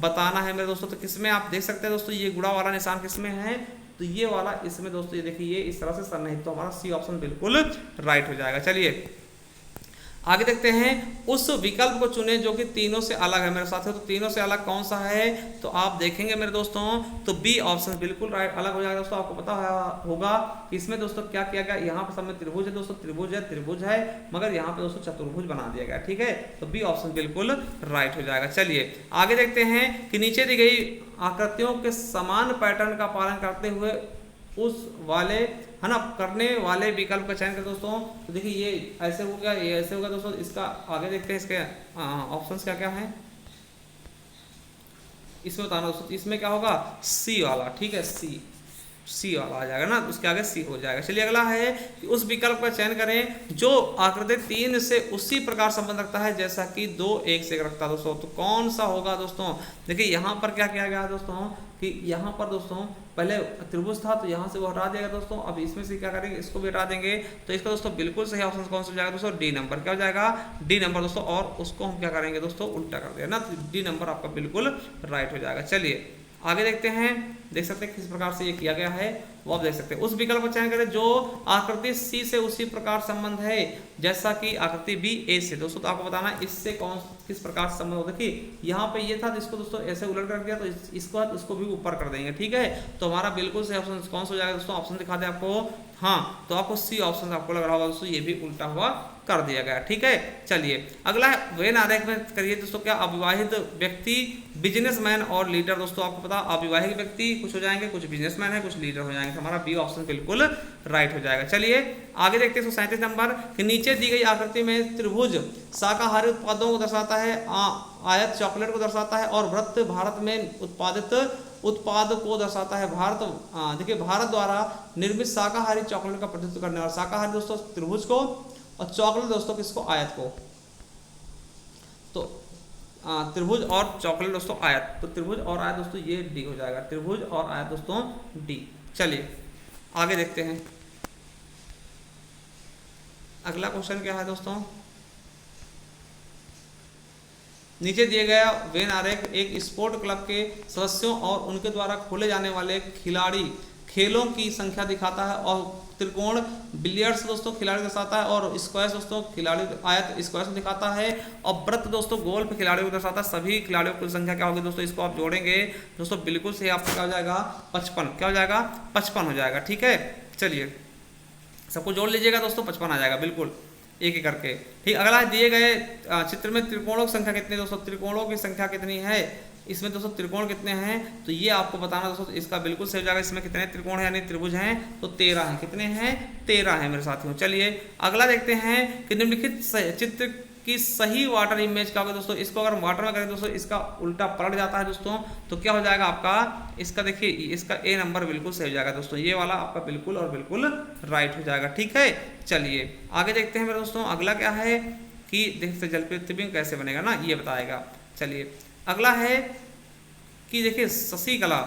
बताना है मेरे दोस्तों। तो किसमें आप देख सकते हैं दोस्तों, ये गुणा वाला निशान किसमें है, तो ये वाला इसमें दोस्तों, ये देखिए ये इस तरह से सन्निहित, तो हमारा सी ऑप्शन बिल्कुल राइट हो जाएगा। चलिए आगे देखते हैं, उस विकल्प को चुने जो कि तीनों से अलग है मेरे साथियों। तो तीनों से अलग कौन सा है, तो आप देखेंगे मेरे दोस्तों तो बी ऑप्शन बिल्कुल राइट अलग हो जाएगा दोस्तों। आपको पता होगा कि इसमें दोस्तों क्या किया गया, यहाँ पर सब में त्रिभुज है दोस्तों, त्रिभुज है मगर यहाँ पे दोस्तों चतुर्भुज बना दिया गया। ठीक है, तो बी ऑप्शन बिल्कुल राइट हो जाएगा। चलिए आगे देखते हैं कि नीचे दी गई आकृतियों के समान पैटर्न का पालन करते हुए उस वाले है ना करने वाले विकल्प का चयन करें दोस्तों। तो देखिए ये ऐसे हो गया, ये ऐसे होगा दोस्तों। इसका आगे देखते हैं इसके ऑप्शंस क्या क्या हैं इसमें बताना दोस्तों। इसमें क्या होगा, सी वाला। ठीक है, सी वाला आ जाएगा ना, उसके आगे सी हो जाएगा। चलिए अगला है कि उस विकल्प का चयन करें जो आकृति 3 से उसी प्रकार संबंध रखता है जैसा कि 2 1 से रखता है दोस्तों। तो कौन सा होगा दोस्तों, देखिए यहाँ पर क्या किया गया दोस्तों कि यहाँ पर दोस्तों पहले त्रिभुज था तो यहाँ से वो हटा दिया दोस्तों। अब इसमें से क्या करेंगे, इसको भी हटा देंगे। तो इसका दोस्तों बिल्कुल सही ऑप्शन कौन सा हो जाएगा दोस्तों, डी नंबर। क्या हो जाएगा, डी नंबर दोस्तों। और उसको हम क्या करेंगे दोस्तों, उल्टा कर दिया ना, तो डी नंबर आपका बिल्कुल राइट हो जाएगा। चलिए आगे देखते हैं, देख सकते हैं किस प्रकार से ये किया गया है वो आप देख सकते हैं। उस विकल्प का चयन करें जो आकृति सी से उसी प्रकार संबंध है जैसा कि आकृति बी ए से। दोस्तों तो आपको बताना इससे किस प्रकार से संबंध हो। देखिए यहाँ पे ये था जिसको दोस्तों ऐसे उलट कर दिया, तो इसको बाद उसको भी ऊपर कर देंगे। ठीक है, तो हमारा बिल्कुल सही ऑप्शन कौन सा हो जाएगा दोस्तों, ऑप्शन दिखा दे आपको। हाँ, तो आपको सी ऑप्शन आपको लग रहा होगा दोस्तों, ये भी उल्टा हुआ कर दिया गया। ठीक है, चलिए अगला है वेन आरेख में करिए दोस्तों। क्या अविवाहित व्यक्ति, बिजनेसमैन और लीडर। दोस्तों आपको पता अविवाहित व्यक्ति कुछ हो जाएंगे, कुछ बिजनेसमैन है, कुछ लीडर हो जाएंगे। हमारा बी ऑप्शन बिल्कुल राइट हो जाएगा। चलिए आगे देखते हैं 137 नंबर कि नीचे दी गई आकृति में त्रिभुज शाकाहारी उत्पादों को दर्शाता है, आयत चॉकलेट को दर्शाता है और वृत्त भारत में उत्पादित उत्पाद को दर्शाता है। देखिए भारत द्वारा निर्मित शाकाहारी चॉकलेट का प्रतिनिधित्व करने वाला, शाकाहारी दोस्तों त्रिभुज को और चॉकलेट दोस्तों किसको, आयत को। तो त्रिभुज और चॉकलेट दोस्तों आयत, तो त्रिभुज और आयत दोस्तों ये डी हो जाएगा, त्रिभुज और आयत दोस्तों डी। चलिए आगे देखते हैं अगला क्वेश्चन क्या है दोस्तों। नीचे दिए गया वेन आरेख एक स्पोर्ट क्लब के सदस्यों और उनके द्वारा खोले जाने वाले खिलाड़ी खेलों की संख्या दिखाता है और त्रिकोण बिलियर्ड्स दोस्तों खिलाड़ी दर्शाता है और स्क्वैश दोस्तों खिलाड़ी, आयत स्क्वैश दिखाता है और वृत्त दोस्तों गोल्फ खिलाड़ियों को दर्शाता है। सभी खिलाड़ियों की संख्या क्या होगी दोस्तों, इसको आप जोड़ेंगे दोस्तों बिल्कुल सही आपका क्या हो जाएगा, 55। क्या हो जाएगा, 55 हो जाएगा। ठीक है, चलिए सबको जोड़ लीजिएगा दोस्तों, 55 आ जाएगा बिल्कुल एक एक करके। ठीक, अगला दिए गए चित्र में त्रिकोणों की संख्या कितनी दोस्तों, त्रिकोणों की संख्या कितनी है इसमें दोस्तों, त्रिकोण कितने हैं तो ये आपको बताना दोस्तों। इसका बिल्कुल सही हो जाएगा, इसमें कितने त्रिकोण हैं यानी त्रिभुज हैं तो 13 हैं। कितने हैं, 13 हैं मेरे साथियों। चलिए अगला देखते हैं कि निम्नलिखित चित्र की सही वाटर इमेज क्या होगा दोस्तों। इसको अगर वाटर में करें दोस्तों इसका उल्टा पलट जाता है दोस्तों, तो क्या हो जाएगा आपका, इसका देखिए इसका ए नंबर बिल्कुल सही हो जाएगा दोस्तों, ये वाला आपका बिल्कुल और बिल्कुल राइट हो जाएगा। ठीक है, चलिए आगे देखते हैं मेरे दोस्तों अगला क्या है कि देखते जल प्रतिबिंब कैसे बनेगा ना, ये बताएगा। चलिए अगला है कि देखिए शशिकला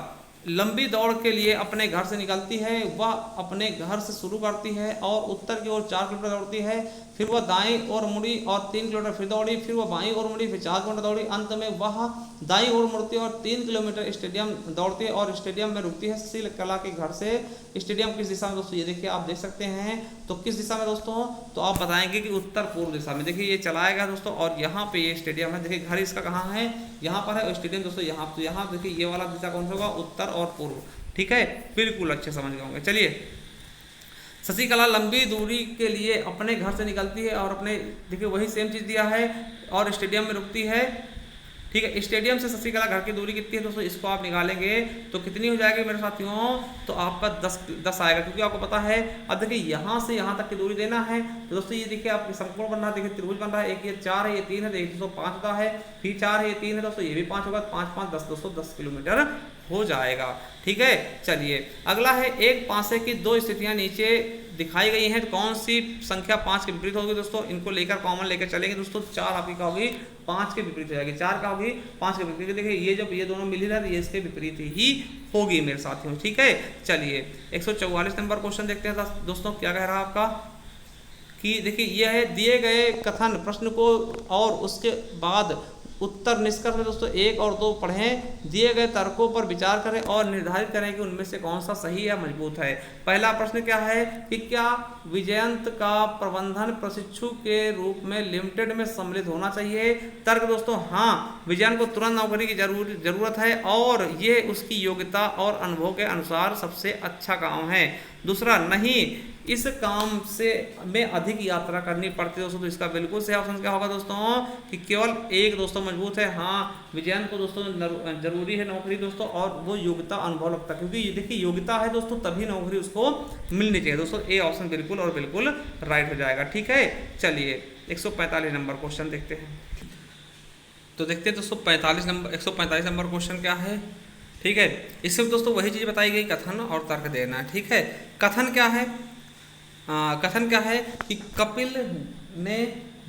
लंबी दौड़ के लिए अपने घर से निकलती है। वह अपने घर से शुरू करती है और उत्तर की ओर 4 किलोमीटर दौड़ती है, फिर वह दाईं ओर मुड़ी और 3 किलोमीटर फिर दौड़ी, फिर वह बाईं ओर मुड़ी, फिर 4 किलोमीटर दौड़ी, अंत में वह दाईं ओर मुड़ती है और 3 किलोमीटर स्टेडियम दौड़ती है और स्टेडियम में रुकती है। शशिकला के घर से स्टेडियम किस दिशा में दोस्तों, ये देखिए आप देख सकते हैं। तो किस दिशा में दोस्तों, तो आप बताएंगे कि उत्तर पूर्व दिशा में। देखिए ये चलाएगा दोस्तों और यहाँ पे ये स्टेडियम है। देखिए घर इसका कहाँ है, यहाँ पर है स्टेडियम दोस्तों, यहाँ तो यहाँ देखिए ये वाला दिशा कौन सा होगा, उत्तर और पूर्व। ठीक है, बिल्कुल अच्छे समझ गए होंगे। चलिए शशिकला लंबी दूरी के लिए अपने घर से निकलती है और अपने, देखिए वही सेम चीज़ दिया है, और स्टेडियम में रुकती है। ठीक है, स्टेडियम से शशिकला घर की दूरी कितनी है दोस्तों, इसको आप निकालेंगे तो कितनी हो जाएगी मेरे साथियों, तो आपका 10 आएगा, क्योंकि आपको पता है। अब देखिए यहाँ से यहाँ तक की दूरी देना है, तो दोस्तों ये देखिए आपके समकोण बन रहा है, देखिए त्रिभुज बन रहा है, एक ये 4 है, ये 3 है, तो 105 होता है, फिर 4 है, ये 3 है दोस्तों, ये भी 5 होगा, 5 5 10 दोस्तों 10 किलोमीटर हो जाएगा। ठीक है, चलिए अगला है, एक पासे की दो स्थितियां नीचे दिखाई गई हैं, तो कौन सी संख्या 5 के विपरीत होगी दोस्तों, इनको लेकर कॉमन लेकर चलेंगे दोस्तों। 4 आपकी क्या होगी, 5 के विपरीत हो जाएगी, 4 क्या होगी, 5 के विपरीत। देखिए ये जब ये दोनों मिल ही रहा है, ये इसके विपरीत ही होगी मेरे साथियों। ठीक है, चलिए 144 नंबर क्वेश्चन देखते हैं दोस्तों, क्या कह रहा है आपका, कि देखिए यह है, दिए गए कथन प्रश्न को और उसके बाद उत्तर निष्कर्ष में दोस्तों 1 और 2 पढ़ें, दिए गए तर्कों पर विचार करें और निर्धारित करें कि उनमें से कौन सा सही या मजबूत है। पहला प्रश्न क्या है कि क्या विजयंत का प्रबंधन प्रशिक्षु के रूप में लिमिटेड में सम्मिलित होना चाहिए। तर्क दोस्तों, हाँ विजयंत को तुरंत नौकरी की जरूरत है और ये उसकी योग्यता और अनुभव के अनुसार सबसे अच्छा काम है। दूसरा, नहीं इस काम से में अधिक यात्रा करनी पड़ती है दोस्तों, तो इसका बिल्कुल सही ऑप्शन क्या होगा दोस्तों, कि केवल एक दोस्तों मजबूत है। हाँ विजयंत को दोस्तों जरूरी है नौकरी दोस्तों, और वो योग्यता अनुभव लगता है, क्योंकि देखिए योग्यता है दोस्तों तभी नौकरी उसको मिलनी चाहिए दोस्तों। ए ऑप्शन बिल्कुल और बिल्कुल राइट हो जाएगा। ठीक है, चलिए 145 नंबर क्वेश्चन देखते हैं। तो देखते हैं दोस्तों 145 नंबर क्वेश्चन क्या है। ठीक है, इसमें दोस्तों वही चीज़ बताई गई, कथन और तर्क देना है। ठीक है, कथन क्या है, कथन क्या है कि कपिल ने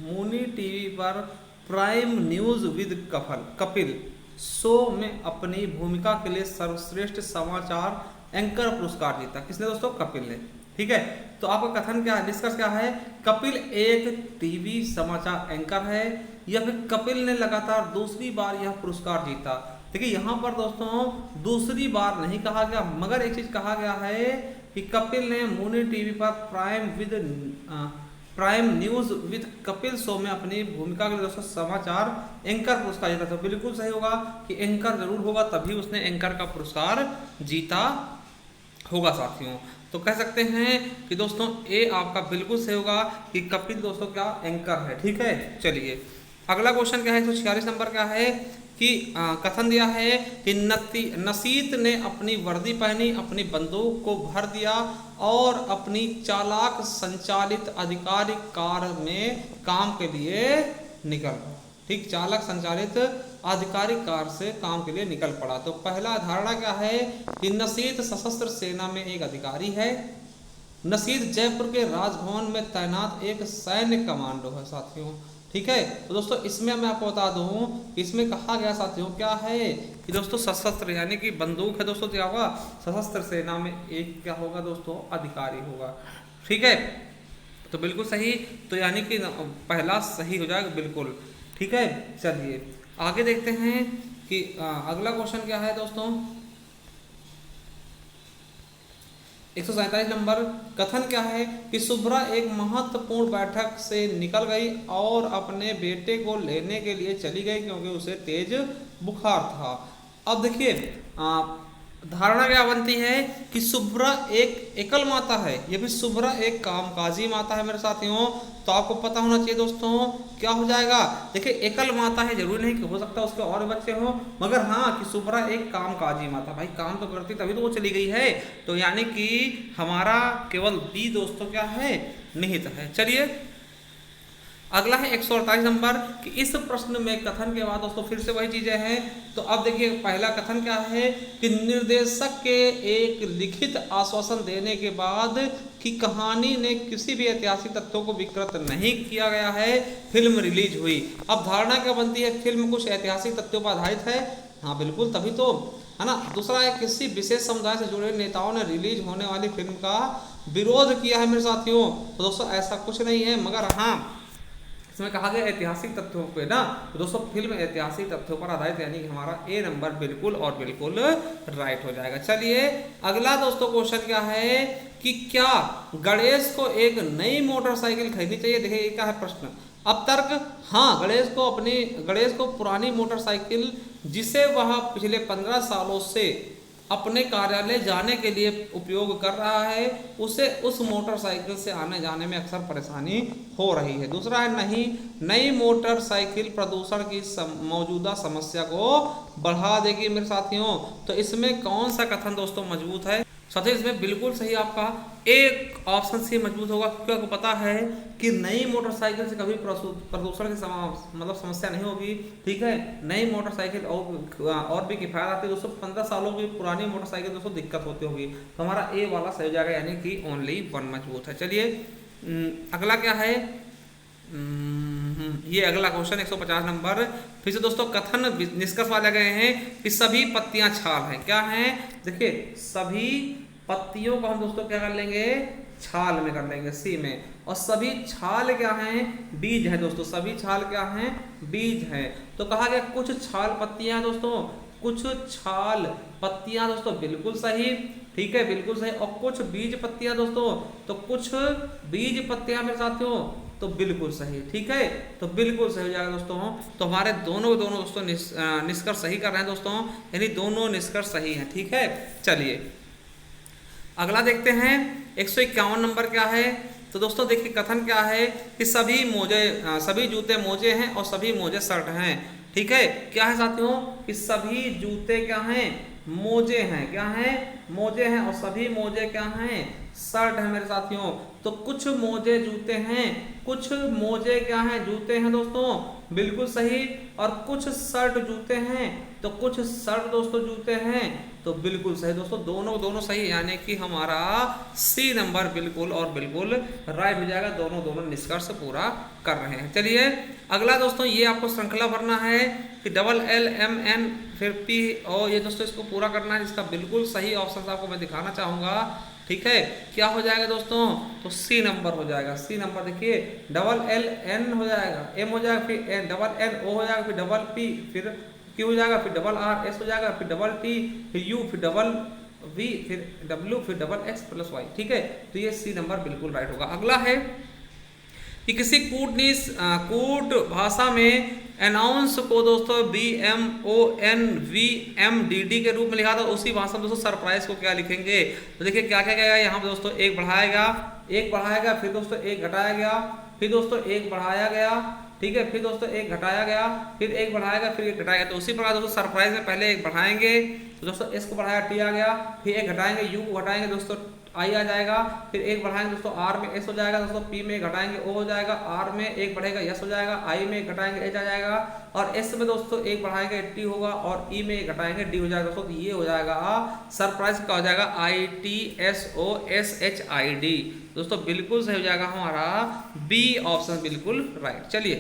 मुनी टीवी पर prime news with Kapil show में अपनी भूमिका के लिए सर्वश्रेष्ठ समाचार एंकर पुरस्कार जीता। किसने दोस्तों, कपिल ने। ठीक है, तो आपका कथन क्या है, निष्कर्ष क्या है, कपिल एक टीवी समाचार एंकर है या फिर कपिल ने लगातार दूसरी बार यह पुरस्कार जीता। देखिए यहाँ पर दोस्तों दूसरी बार नहीं कहा गया, मगर एक चीज कहा गया है कि कपिल ने मुनी टीवी पर prime news with Kapil show में अपनी भूमिका के लिए दोस्तों समाचार एंकर पुरस्कार जीता। तो बिल्कुल सही होगा कि एंकर जरूर होगा, तभी उसने एंकर का पुरस्कार जीता होगा साथियों। तो कह सकते हैं कि दोस्तों ए आपका बिल्कुल सही होगा कि कपिल दोस्तों क्या एंकर है। ठीक है, चलिए अगला क्वेश्चन क्या है, 146 नंबर क्या है कि कथन दिया है कि नसीत ने अपनी वर्दी पहनी, अपनी बंदूक को भर दिया और अपनी चालाक संचालित आधिकारिक कार में काम के लिए निकल। ठीक, चालक संचालित आधिकारिक कार से काम के लिए निकल पड़ा। तो पहला धारणा क्या है कि नसीत सशस्त्र सेना में एक अधिकारी है। नसीत जयपुर के राजभवन में तैनात एक सैन्य कमांडो है साथियों। ठीक है, तो दोस्तों इसमें मैं आपको बता दूं कि इसमें कहा गया साथियों क्या है कि दोस्तों सशस्त्र यानी कि बंदूक है दोस्तों, क्या होगा, सशस्त्र सेना में एक क्या होगा दोस्तों, अधिकारी होगा। ठीक है, तो बिल्कुल सही, तो यानी कि पहला सही हो जाएगा बिल्कुल। ठीक है, चलिए आगे देखते हैं कि अगला क्वेश्चन क्या है दोस्तों, 147 नंबर कथन क्या है कि शुभ्रा एक महत्वपूर्ण बैठक से निकल गई और अपने बेटे को लेने के लिए चली गई क्योंकि उसे तेज बुखार था। अब देखिए धारणा क्या बनती है कि शुभ्रा एक एकल माता है, ये भी शुभ्रा एक कामकाजी माता है मेरे साथियों। तो आपको पता होना चाहिए दोस्तों क्या हो जाएगा, देखिए एकल माता है, जरूरी नहीं कि हो सकता है उसके और बच्चे हों, मगर हाँ कि शुभ्रा एक कामकाजी माता, भाई काम तो करती तभी तो वो चली गई है। तो यानी कि हमारा केवल बी दोस्तों क्या है, निहित है। चलिए अगला है 148 नंबर कि इस प्रश्न में कथन के बाद दोस्तों फिर से वही चीजें हैं। तो अब देखिए पहला कथन क्या है कि निर्देशक के एक लिखित आश्वासन देने के बाद कि कहानी ने किसी भी ऐतिहासिक तथ्यों को विकृत नहीं किया गया है, फिल्म रिलीज हुई। अब धारणा क्या बनती है, फिल्म कुछ ऐतिहासिक तथ्यों पर आधारित है, हाँ बिल्कुल तभी तो है ना। दूसरा है किसी विशेष समुदाय से जुड़े नेताओं ने रिलीज होने वाली फिल्म का विरोध किया है मेरे साथियों। तो दोस्तों ऐसा कुछ नहीं है, मगर हाँ इसमें कहा गया ऐतिहासिक तथ्यों पे ना, तो दोस्तों फिल्म ऐतिहासिक तथ्यों पर आधारित, यानी कि हमारा ए नंबर बिल्कुल और बिल्कुल राइट हो जाएगा। चलिए अगला दोस्तों क्वेश्चन क्या है कि क्या गणेश को एक नई मोटरसाइकिल खरीदनी चाहिए। देखिए ये क्या है प्रश्न। अब तर्क, हाँ गणेश को पुरानी मोटरसाइकिल जिसे वह पिछले 15 सालों से अपने कार्यालय जाने के लिए उपयोग कर रहा है, उसे उस मोटरसाइकिल से आने जाने में अक्सर परेशानी हो रही है। दूसरा है नहीं, नई मोटरसाइकिल प्रदूषण की मौजूदा समस्या को बढ़ा देगी मेरे साथियों। तो इसमें कौन सा कथन दोस्तों मजबूत है? साथियों इसमें बिल्कुल सही आपका एक ऑप्शन से मजबूत होगा, क्योंकि आपको पता है कि नई मोटरसाइकिल से कभी प्रदूषण की मतलब समस्या नहीं होगी। ठीक है, नई मोटरसाइकिल और भी किफायत आती है दोस्तों। 15 सालों की पुरानी मोटरसाइकिल दोस्तों दिक्कत होती होगी। तो हमारा ए वाला सही हो जाएगा, यानी कि ओनली वन मजबूत है। चलिए अगला क्या है, ये अगला क्वेश्चन 150 नंबर। फिर से दोस्तों कथन निष्कर्ष वाले गए हैं कि सभी पत्तियां छाल हैं। क्या हैं? देखिए सभी पत्तियों को हम दोस्तों क्या कर लेंगे? छाल में कर लेंगे, सी में। और सभी छाल क्या हैं? बीज है दोस्तों। सभी छाल क्या हैं? बीज है। तो कहा गया कुछ छाल पत्तियां दोस्तों, कुछ छाल पत्तियां दोस्तों, बिल्कुल सही। ठीक है, बिल्कुल सही। और कुछ बीज पत्तियां दोस्तों, तो कुछ बीज पत्तियां मेरे साथियों, तो बिल्कुल सही। ठीक है, तो बिल्कुल सही हो जाएगा दोस्तों। तो हमारे दोनों दोस्तों निष्कर्ष सही कर रहे हैं दोस्तों, यानी दोनों निष्कर्ष सही हैं। ठीक है, चलिए अगला देखते हैं 151 नंबर क्या है। तो दोस्तों देखिए कथन क्या है कि सभी जूते मोजे हैं और सभी मोजे शर्ट हैं। ठीक है, क्या है साथियों कि सभी जूते क्या हैं? मोजे हैं। क्या हैं? मोजे हैं। और सभी मोजे क्या हैं? शर्ट है मेरे साथियों। तो कुछ मोजे जूते हैं, कुछ मोजे क्या हैं? जूते हैं दोस्तों, बिल्कुल सही। और कुछ शर्ट जूते हैं, तो कुछ शर्ट दोस्तों जूते हैं, तो बिल्कुल सही दोस्तों। दोनों सही, यानी कि हमारा सी नंबर बिल्कुल और बिल्कुल राइट हो जाएगा। दोनों निष्कर्ष पूरा कर रहे हैं। चलिए अगला दोस्तों, ये आपको श्रृंखला भरना है कि LLMN फिर P और ये दोस्तों इसको पूरा करना है, जिसका बिल्कुल सही ऑप्शन आपको मैं दिखाना चाहूंगा। ठीक है, क्या हो जाएगा दोस्तों? तो सी नंबर हो जाएगा। सी नंबर देखिए LLN हो जाएगा, M हो जाएगा, फिर NNO हो जाएगा, फिर P, फिर Q हो जाएगा, फिर RS हो जाएगा, फिर T, फिर U, फिर V, फिर W, फिर XX+Y। ठीक है, तो ये सी नंबर बिल्कुल राइट होगा। अगला है कि किसी कूट भाषा में अनाउंस को दोस्तों BMONVMDD के रूप में लिखा था, उसी भाषा में दोस्तों सरप्राइज को क्या लिखेंगे? तो देखिए क्या क्या गया यहाँ पे दोस्तों, एक बढ़ाया गया, फिर दोस्तों एक घटाया गया, फिर दोस्तों एक बढ़ाया गया। ठीक है, फिर दोस्तों एक घटाया गया, फिर एक बढ़ाया गया, फिर एक घटाया गया। तो उसी प्रकार दोस्तों सरप्राइज में पहले एक बढ़ाएंगे, तो दोस्तों एस को बढ़ाया टी आ गया, फिर एक घटाएंगे यू को घटाएंगे दोस्तों आई आ जाएगा, फिर एक बढ़ाएंगे दोस्तों आर में एस हो जाएगा दोस्तों, पी में घटाएंगे ओ हो जाएगा, आर में एक बढ़ेगा यस हो जाएगा, आई में घटाएंगे एच आ जाएगा, और एस में दोस्तों एक बढ़ाएंगे टी होगा, और ई में घटाएंगे डी हो जाएगा दोस्तों। तो ये हो जाएगा सरप्राइज का हो जाएगा ITSOSHID दोस्तों, बिल्कुल सही हो जाएगा हमारा बी ऑप्शन बिल्कुल राइट। चलिए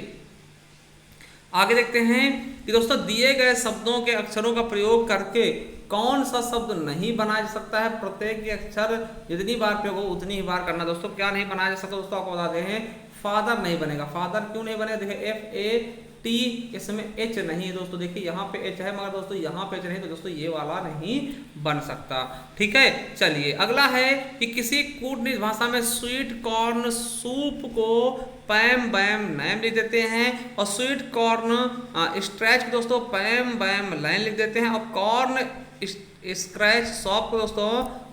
आगे देखते हैं कि दोस्तों दिए गए शब्दों के अक्षरों का प्रयोग करके कौन सा शब्द नहीं बनाया जा सकता है। प्रत्येक के अक्षर जितनी बार प्रयोग हो उतनी ही बार करना दोस्तों। क्या नहीं बनाया जा सकता दोस्तों, आपको बताते हैं फादर नहीं बनेगा। फादर क्यों नहीं बनेगा? देखिए FAT इसमें H नहीं है दोस्तों, देखिए यहाँ पे H है मगर दोस्तों यहाँ पे H नहीं, तो दोस्तों ये वाला नहीं बन सकता। ठीक है, चलिए अगला है कि किसी कूटनीति भाषा में स्वीट कॉर्न सूप को पैम बैम नैम लिख देते हैं, और स्वीट कॉर्न स्ट्रैच को दोस्तों पैम बैम लाइन लिख देते हैं, और कॉर्न स्क्रैच सॉप को दोस्तों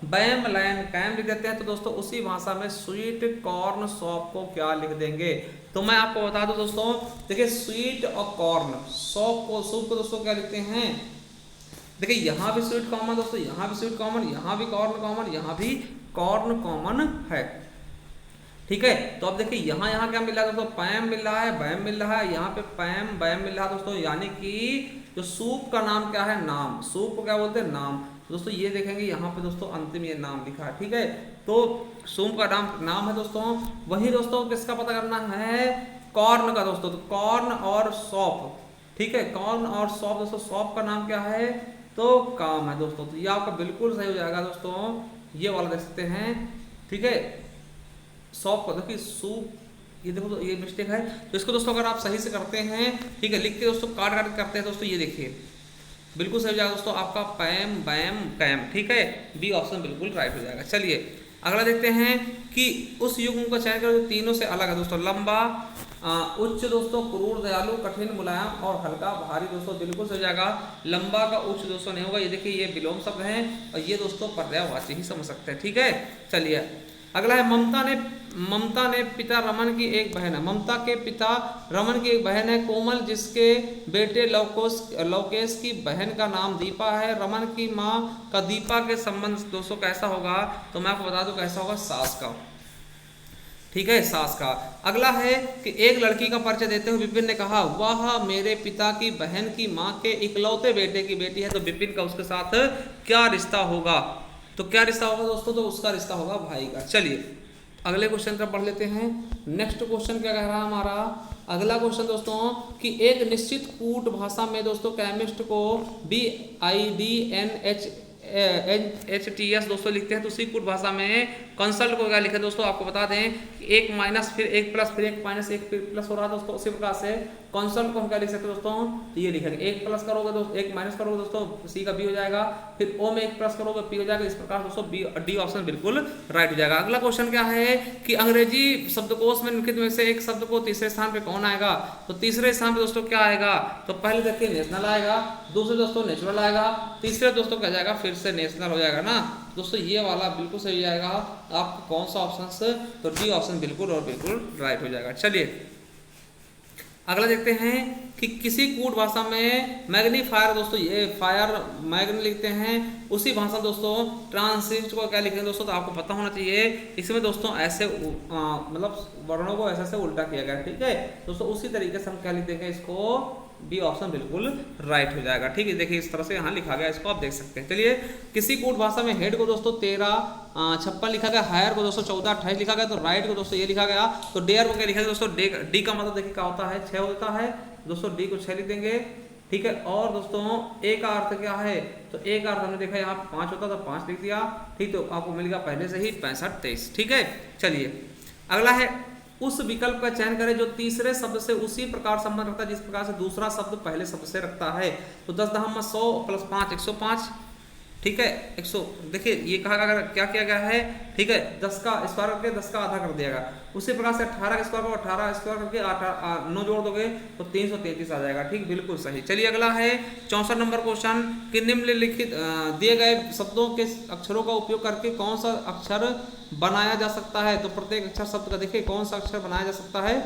बैम लाइन कैम लिख देते हैं। तो दोस्तों उसी भाषा में स्वीट कॉर्न सॉप को क्या लिख देंगे? तो मैं आपको बता दूं दोस्तों, देखिए स्वीट और कॉर्न सॉप को सूप को दोस्तों क्या लिखते हैं? देखिए यहाँ भी स्वीट कॉमन दोस्तों, यहाँ भी स्वीट कॉमन, यहाँ भी कॉर्न कॉमन, यहाँ भी कॉर्न कॉमन है। ठीक है, तो अब देखिए यहाँ क्या मिल रहा है दोस्तों? पैम मिल रहा है, बैम मिल रहा है, यहाँ पे पैम बैम मिल रहा है दोस्तों, यानी कि जो सूप का नाम क्या है? नाम। सूप को क्या बोलते हैं? नाम। तो दोस्तों ये देखेंगे यहाँ पे दोस्तों अंतिम ये नाम लिखा है। ठीक है, तो सूप का नाम है दोस्तों। वही दोस्तों किसका पता करना है? कॉर्न का दोस्तों। तो कॉर्न और सॉप, ठीक है, कॉर्न और सॉप दोस्तों, सॉप का नाम क्या है? तो काम है दोस्तों। तो ये आपका बिल्कुल सही हो जाएगा दोस्तों, ये वाला देख सकते हैं। ठीक है, सॉप का देखिए सूप, ये देखो तो ये मिस्टेक है, तो इसको दोस्तों अगर आप सही से करते हैं, ठीक है, लिख के दोस्तों काट करते हैं दोस्तों, ये देखिए बिल्कुल सही हो जाएगा दोस्तों आपका पैम बैम कैम। ठीक है, बी ऑप्शन बिल्कुल राइट हो जाएगा। चलिए अगला देखते हैं कि उस युग्म का चयन करो जो तीनों से अलग है दोस्तों। लंबा, उच्च दोस्तों क्रूर, दयालु, कठिन, मुलायम और हल्का, भारी दोस्तों बिल्कुल सही जाएगा। लंबा का उच्च दोस्तों नहीं होगा, ये देखिए ये विलोम शब्द है और ये दोस्तों पर्यायवाची ही समझ सकते हैं। ठीक है, चलिए अगला है ममता ने पिता रमन की एक बहन है। ममता के पिता रमन की एक बहन है कोमल, जिसके बेटे लवकेश की बहन का नाम दीपा है। रमन की माँ का दीपा के संबंध दोस्तों कैसा होगा, तो मैं आपको बता दूं कैसा होगा, सास का। ठीक है, सास का। अगला है कि एक लड़की का परिचय देते हुए विपिन ने कहा, वह मेरे पिता की बहन की माँ के इकलौते बेटे की बेटी है। तो विपिन का उसके साथ क्या रिश्ता होगा, तो क्या रिश्ता होगा दोस्तों, तो उसका रिश्ता होगा भाई का। चलिए अगले क्वेश्चन पर पढ़ लेते हैं। नेक्स्ट क्वेश्चन क्या कह रहा है हमारा, अगला क्वेश्चन दोस्तों कि एक निश्चित कूट भाषा में दोस्तों केमिस्ट को BIDNHTS दोस्तों लिखते हैं, तो उसी कूट भाषा में कंसल्ट को क्या लिखे दोस्तों, आपको बता दें कि एक माइनस फिर एक प्लस फिर एक माइनस एक फिर प्लस हो रहा है दोस्तों। उसी प्रकार से कंसल्ट को हम क्या लिख सकते हैं दोस्तों, तो ये लिखेंगे एक प्लस करोगे दोस्तों, एक माइनस करोगे दोस्तों, सी का बी हो जाएगा, फिर ओ में एक प्लस करोगे पी हो जाएगा। इस प्रकार दोस्तों बी डी ऑप्शन बिल्कुल राइट हो जाएगा। अगला क्वेश्चन क्या है कि अंग्रेजी शब्दकोश में निम्नलिखित में से एक शब्द को तीसरे स्थान पे कौन आएगा, तो तीसरे स्थान पे दोस्तों क्या आएगा, तो पहले देखिए नेशनल आएगा, दूसरे दोस्तों नेचुरल आएगा, तीसरे दोस्तों क्या जाएगा, फिर से नेशनल हो जाएगा ना दोस्तों। ये वाला बिल्कुल सही जाएगा। आपको कौन सा ऑप्शन से, तो डी ऑप्शन बिल्कुल और बिल्कुल राइट हो जाएगा। चलिए अगला देखते हैं कि किसी कूट भाषा में मैग्नीफायर दोस्तों, ये फायर मैग्नी लिखते हैं, उसी भाषा दोस्तों ट्रांसिस्ट को क्या लिखते हैं दोस्तों, तो आपको पता होना चाहिए। इसमें दोस्तों ऐसे मतलब वर्णों को ऐसे उल्टा किया गया। ठीक है दोस्तों, उसी तरीके से हम क्या लिख देंगे इसको, बी ऑप्शन बिल्कुल राइट हो जाएगा। ठीक है, देखिए इस तरह से यहाँ लिखा गया, इसको आप देख सकते हैं। चलिए किसी कूट भाषा में हेड को दोस्तों 1356 लिखा गया, हायर को दोस्तों 1428 लिखा गया, तो राइट को दोस्तों ये लिखा गया। तो डेयर को क्या लिखा गया दोस्तों, डी का मतलब देखिए क्या होता है, 6 होता है दोस्तों, डी को 6 लिख देंगे। ठीक है, और दोस्तों ए का अर्थ क्या है, तो ए का अर्थ हमने देखा यहाँ 5 होता तो 5 लिख दिया। ठीक, तो आपको मिल गया पहले से ही 65 23। ठीक है, चलिए अगला है उस विकल्प का चयन करें जो तीसरे शब्द से उसी प्रकार संबंध रखता है जिस प्रकार से दूसरा शब्द पहले शब्द से रखता है। तो 10 दहम 100 प्लस 5 105। ठीक है 100, देखिए ये कहा अगर क्या किया गया है। ठीक है, 10 का स्क्वायर करके 10 का आधा कर दिया गया। उसी प्रकार से 18 का स्क्वायर को 18 स्क्वायर करके 9 जोड़ दोगे तो 333 आ जाएगा। ठीक, बिल्कुल सही। चलिए अगला है 64 नंबर क्वेश्चन कि निम्नलिखित दिए गए शब्दों के अक्षरों का उपयोग करके कौन सा अक्षर बनाया जा सकता है। तो प्रत्येक अक्षर शब्द का देखिए कौन सा अक्षर बनाया जा सकता है,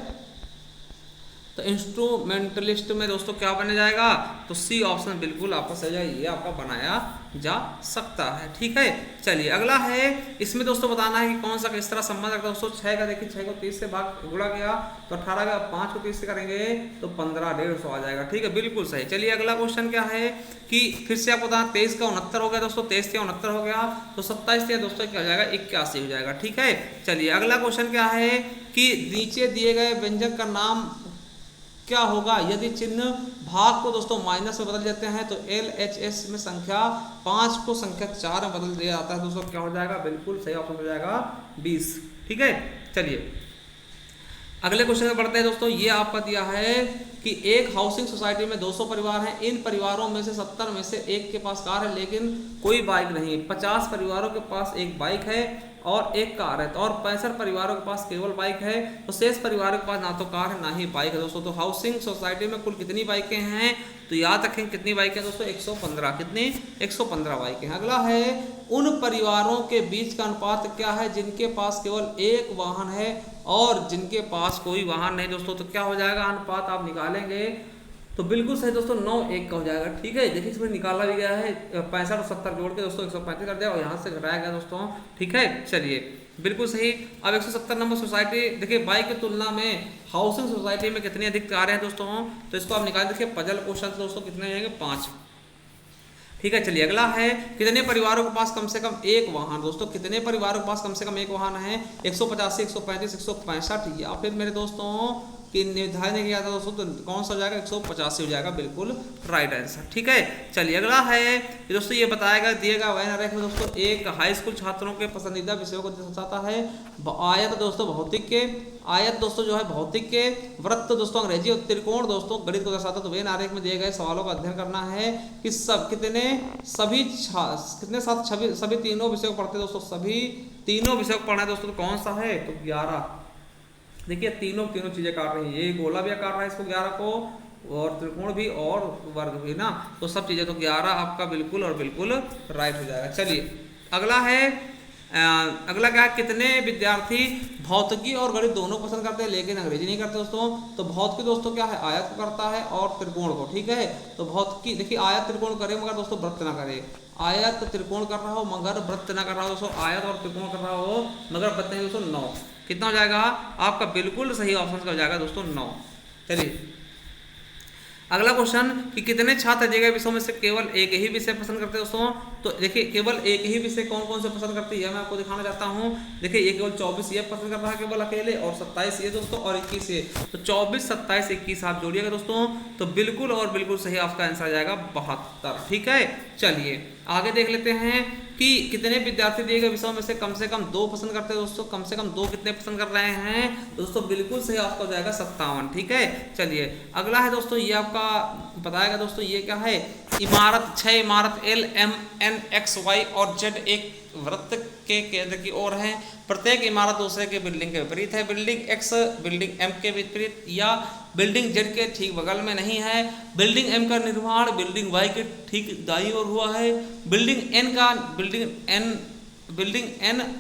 तो इंस्ट्रूमेंटलिस्ट में दोस्तों क्या बन जाएगा, तो सी ऑप्शन बिल्कुल आपका सही है, ये आपका बनाया जा सकता है। ठीक है, चलिए अगला है इसमें दोस्तों बताना है कि कौन सा किस तरह संबंध रखता है दोस्तों। 6 का देखिए 6 को 30 से भाग गुणा गया तो 18 का, 5 को 30 से करेंगे तो 15 150 आ जाएगा। ठीक है, बिल्कुल सही। चलिए अगला क्वेश्चन क्या है कि फिर से आपको बताना 23 का 69 हो गया दोस्तों, 23 का 69 हो गया तो 27 का दोस्तों क्या हो जाएगा 81 हो जाएगा। ठीक है, चलिए अगला क्वेश्चन क्या है कि नीचे दिए गए व्यंजक का नाम क्या होगा यदि चिन्ह भाग को दोस्तों माइनस में बदल जाते हैं। तो LHS में संख्या 5 को संख्या 4 में बदल दिया जाता है दोस्तों, क्या हो जाएगा, बिल्कुल सही ऑप्शन हो जाएगा 20। ठीक है, चलिए अगले क्वेश्चन में बढ़ते हैं दोस्तों। ये आपका दिया है कि एक हाउसिंग सोसाइटी में 200 परिवार हैं, इन परिवारों में से 70 में से एक के पास कार है लेकिन कोई बाइक नहीं। 50 परिवारों के पास एक बाइक है और एक कार है, तो और 65 परिवारों के पास केवल बाइक है। तो शेष परिवारों के पास ना तो कार है ना ही बाइक है दोस्तों। तो हाउसिंग सोसाइटी में कुल कितनी बाइकें हैं, तो याद रखें कितनी बाइकें दोस्तों, 115। कितनी, 115 बाइकें। अगला है उन परिवारों के बीच का अनुपात क्या है जिनके पास केवल एक वाहन है और जिनके पास कोई वाहन नहीं दोस्तों। तो क्या हो जाएगा अनुपात आप निकालेंगे तो बिल्कुल सही दोस्तों 9:1 का हो जाएगा। ठीक है, देखिए इसमें निकाला भी गया है 65 और 70 जोड़ के दोस्तों 135 कर दिया और यहाँ से घटाया गया दोस्तों। ठीक है, चलिए बिल्कुल सही। अब 170 नंबर सोसाइटी देखिए बाइक की तुलना में हाउसिंग सोसाइटी में कितनी अधिक कारें हैं दोस्तों, तो इसको आप निकाल देखिए पजल क्वेश्चन दोस्तों कितने जाएंगे 5। ठीक है, चलिए अगला है कितने परिवारों के पास कम से कम एक वाहन दोस्तों। कितने परिवारों के पास कम से कम एक वाहन है, 185 135 165 या फिर मेरे दोस्तों कि निर्धारित नहीं किया था दोस्तों, तो कौन सा हो जाएगा 185 हो जाएगा, बिल्कुल राइट आंसर। ठीक है, चलिए अगला है दोस्तों ये बताएगा दिएगा वह में दोस्तों एक हाई स्कूल छात्रों के पसंदीदा विषयों को दर्शाता है। आयत दोस्तों भौतिक के, आयत दोस्तों जो है भौतिक के, वृत्त दोस्तों अंग्रेजी और त्रिकोण दोस्तों गणित को दर्शाता है। तो वेन आरेख में दिए गए सवालों का अध्ययन करना है कि सभी तीनों विषयों को पढ़ते दोस्तों, सभी तीनों विषयों को पढ़ना है दोस्तों। तो कौन सा है, तो 11 देखिए तीनों चीजें काट रही हैं, ये गोला भी काट रहा है इसको 11 को, और त्रिकोण भी और वर्ग भी ना, तो सब चीजें, तो 11 आपका बिल्कुल और बिल्कुल राइट हो जाएगा। चलिए अगला है, अगला क्या है, कितने विद्यार्थी भौतिकी और गणित दोनों पसंद करते हैं लेकिन अंग्रेजी नहीं करते दोस्तों। तो भौतिकी दोस्तों क्या है, आयत को करता है और त्रिकोण को, ठीक है। तो भौतिकी देखिए आयत त्रिकोण करे मगर दोस्तों वृत्त ना करे, आयत त्रिकोण कर रहा हो मगर वृत्त ना कर रहा हो दोस्तों, आयत और त्रिकोण कर रहा हो मगर वृत्त नहीं दोस्तों, 9। कितना हो जाएगा आपका, बिल्कुल सही ऑप्शन का हो जाएगा दोस्तों 9। चलिए अगला क्वेश्चन कि कितने छात्र दिए गए विषयों में से केवल एक ही विषय पसंद करते हैं दोस्तों। तो देखिए केवल एक ही विषय कौन कौन से पसंद करते हैं मैं आपको दिखाना चाहता हूँ। देखिए ये केवल 24 ये पसंद कर रहा है केवल अकेले, और 27 ये दोस्तों, और 21 ये। तो 24, 27, 21 आप जोड़िएगा दोस्तों, तो बिल्कुल और बिल्कुल सही आपका आंसर आ जाएगा 72। ठीक है, चलिए आगे देख लेते हैं कि कितने विद्यार्थी दिए गए विषयों में से कम 2 पसंद करते हैं दोस्तों। कम से कम 2 कितने पसंद कर रहे हैं दोस्तों, बिल्कुल सही आपका हो जाएगा 57। ठीक है, चलिए अगला है दोस्तों, ये आपका बताएगा दोस्तों, ये क्या है, इमारत 6 इमारत L M N X Y और Z एक वृत्त के केंद्र की ओर है। प्रत्येक इमारत दूसरे के बिल्डिंग के विपरीत है। बिल्डिंग X बिल्डिंग M के विपरीत या बिल्डिंग Z के ठीक बगल में नहीं है। बिल्डिंग M का निर्माण बिल्डिंग Y के ठीक दाईं ओर हुआ है। बिल्डिंग N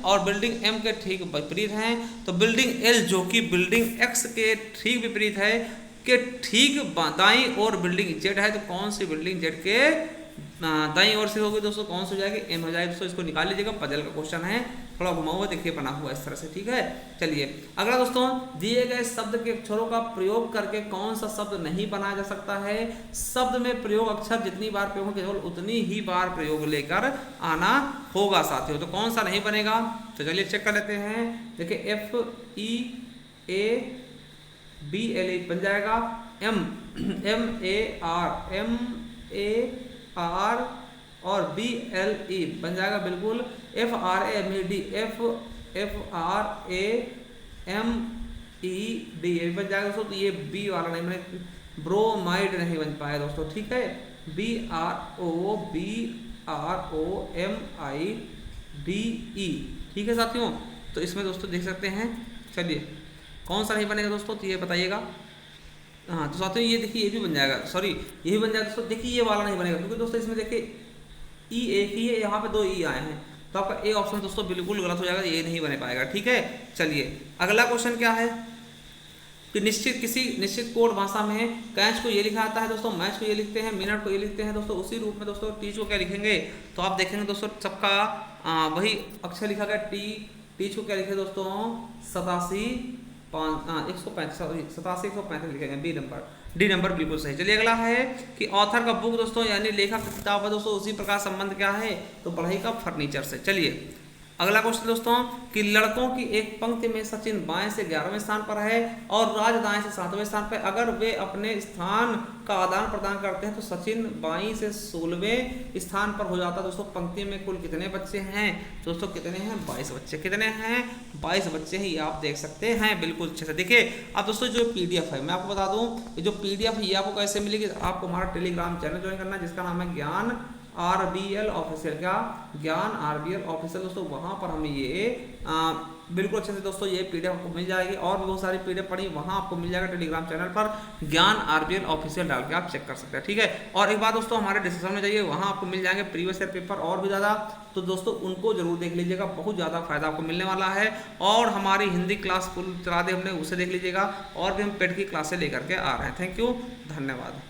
और बिल्डिंग M के ठीक विपरीत हैं। तो बिल्डिंग L जो कि बिल्डिंग X के ठीक विपरीत है के ठीक दाईं ओर बिल्डिंग Z है। तो कौन सी बिल्डिंग Z के दाईं ओर से होगी दोस्तों, कौन सी हो जाएगी, M हो जाएगी दोस्तों। इसको निकाल लीजिएगा, पजल का क्वेश्चन है, थोड़ा घुमा हुआ देखिए बना हुआ इस तरह से। ठीक है, चलिए अगला दोस्तों, दिए गए शब्द के अक्षरों का प्रयोग करके कौन सा शब्द नहीं बनाया जा सकता है। शब्द में प्रयोग अक्षर जितनी बार प्रयोग हो केवल उतनी ही बार प्रयोग लेकर आना होगा साथियों। तो कौन सा नहीं बनेगा, तो चलिए चेक कर लेते हैं। देखिए FEABLE बन जाएगा, MAR और BLE बन जाएगा बिल्कुल। FRAMED बन जाएगा दोस्तों। तो ये B वाला नहीं बने, ब्रोमाइड नहीं बन पाया दोस्तों। ठीक है, BROMIDE। ठीक है साथियों, तो इसमें दोस्तों देख सकते हैं। चलिए कौन सा नहीं बनेगा दोस्तों, तो ये बताइएगा। हाँ तो साथियों ये देखिए, ये भी बन जाएगा, सॉरी ये भी बन जाएगा दोस्तों। देखिए ये वाला नहीं बनेगा क्योंकि दोस्तों इसमें देखिए E एक ही है, यहाँ पे 2 E आए हैं, तो आपका ए ऑप्शन दोस्तों बिल्कुल गलत हो जाएगा, ये नहीं बने पाएगा। ठीक है, चलिए अगला क्वेश्चन क्या है कि किसी निश्चित कोड भाषा में कैच को ये लिखा आता है दोस्तों, मैच को ये लिखते हैं, मिनट को ये लिखते हैं दोस्तों। उसी रूप में दोस्तों टीच को क्या लिखेंगे, तो आप देखेंगे दोस्तों सबका वही अक्षर लिखा गया टीच को क्या लिखे दोस्तों, 135 लिखेंगे, डी नंबर बिल्कुल सही। चलिए अगला है कि ऑथर का बुक दोस्तों यानी लेखक की किताब है दोस्तों, उसी प्रकार संबंध क्या है, तो पढ़ाई का फर्नीचर से। चलिए अगला क्वेश्चन दोस्तों कि लड़कों की एक पंक्ति में सचिन बाएं से 11वें स्थान पर है और राज दाएं से 7वें स्थान पर। अगर वे अपने स्थान का आदान प्रदान करते हैं तो सचिन बाईं से 16वें स्थान पर हो जाता है दोस्तों। पंक्ति में कुल कितने बच्चे हैं दोस्तों, कितने हैं, 22 बच्चे। कितने हैं, 22 बच्चे हैं, ये आप देख सकते हैं बिल्कुल अच्छे से। देखिए अब दोस्तों जो PDF है मैं आपको बता दूं, ये जो PDF है ये आपको कैसे मिलेगी, आपको हमारा टेलीग्राम चैनल ज्वाइन करना है जिसका नाम है ज्ञान RBL ऑफिशियल। क्या, ज्ञान RBL ऑफिशियल दोस्तों। वहाँ पर हमें ये बिल्कुल अच्छे से दोस्तों ये PDF आपको मिल जाएगी, और भी बहुत सारी PDF पढ़ी वहाँ आपको मिल जाएगा टेलीग्राम चैनल पर, ज्ञान RBL ऑफिशियल डाल के आप चेक कर सकते हैं। ठीक है, और एक बात दोस्तों हमारे डिस्क्रिप्शन में जाइए, वहाँ आपको मिल जाएंगे प्रीवियस ईयर पेपर और भी ज़्यादा, तो दोस्तों उनको जरूर देख लीजिएगा, बहुत ज़्यादा फायदा आपको मिलने वाला है। और हमारी हिंदी क्लास फुल चला दे हमने, उसे देख लीजिएगा, और भी हम पेड की क्लासें लेकर के आ रहे हैं। थैंक यू, धन्यवाद।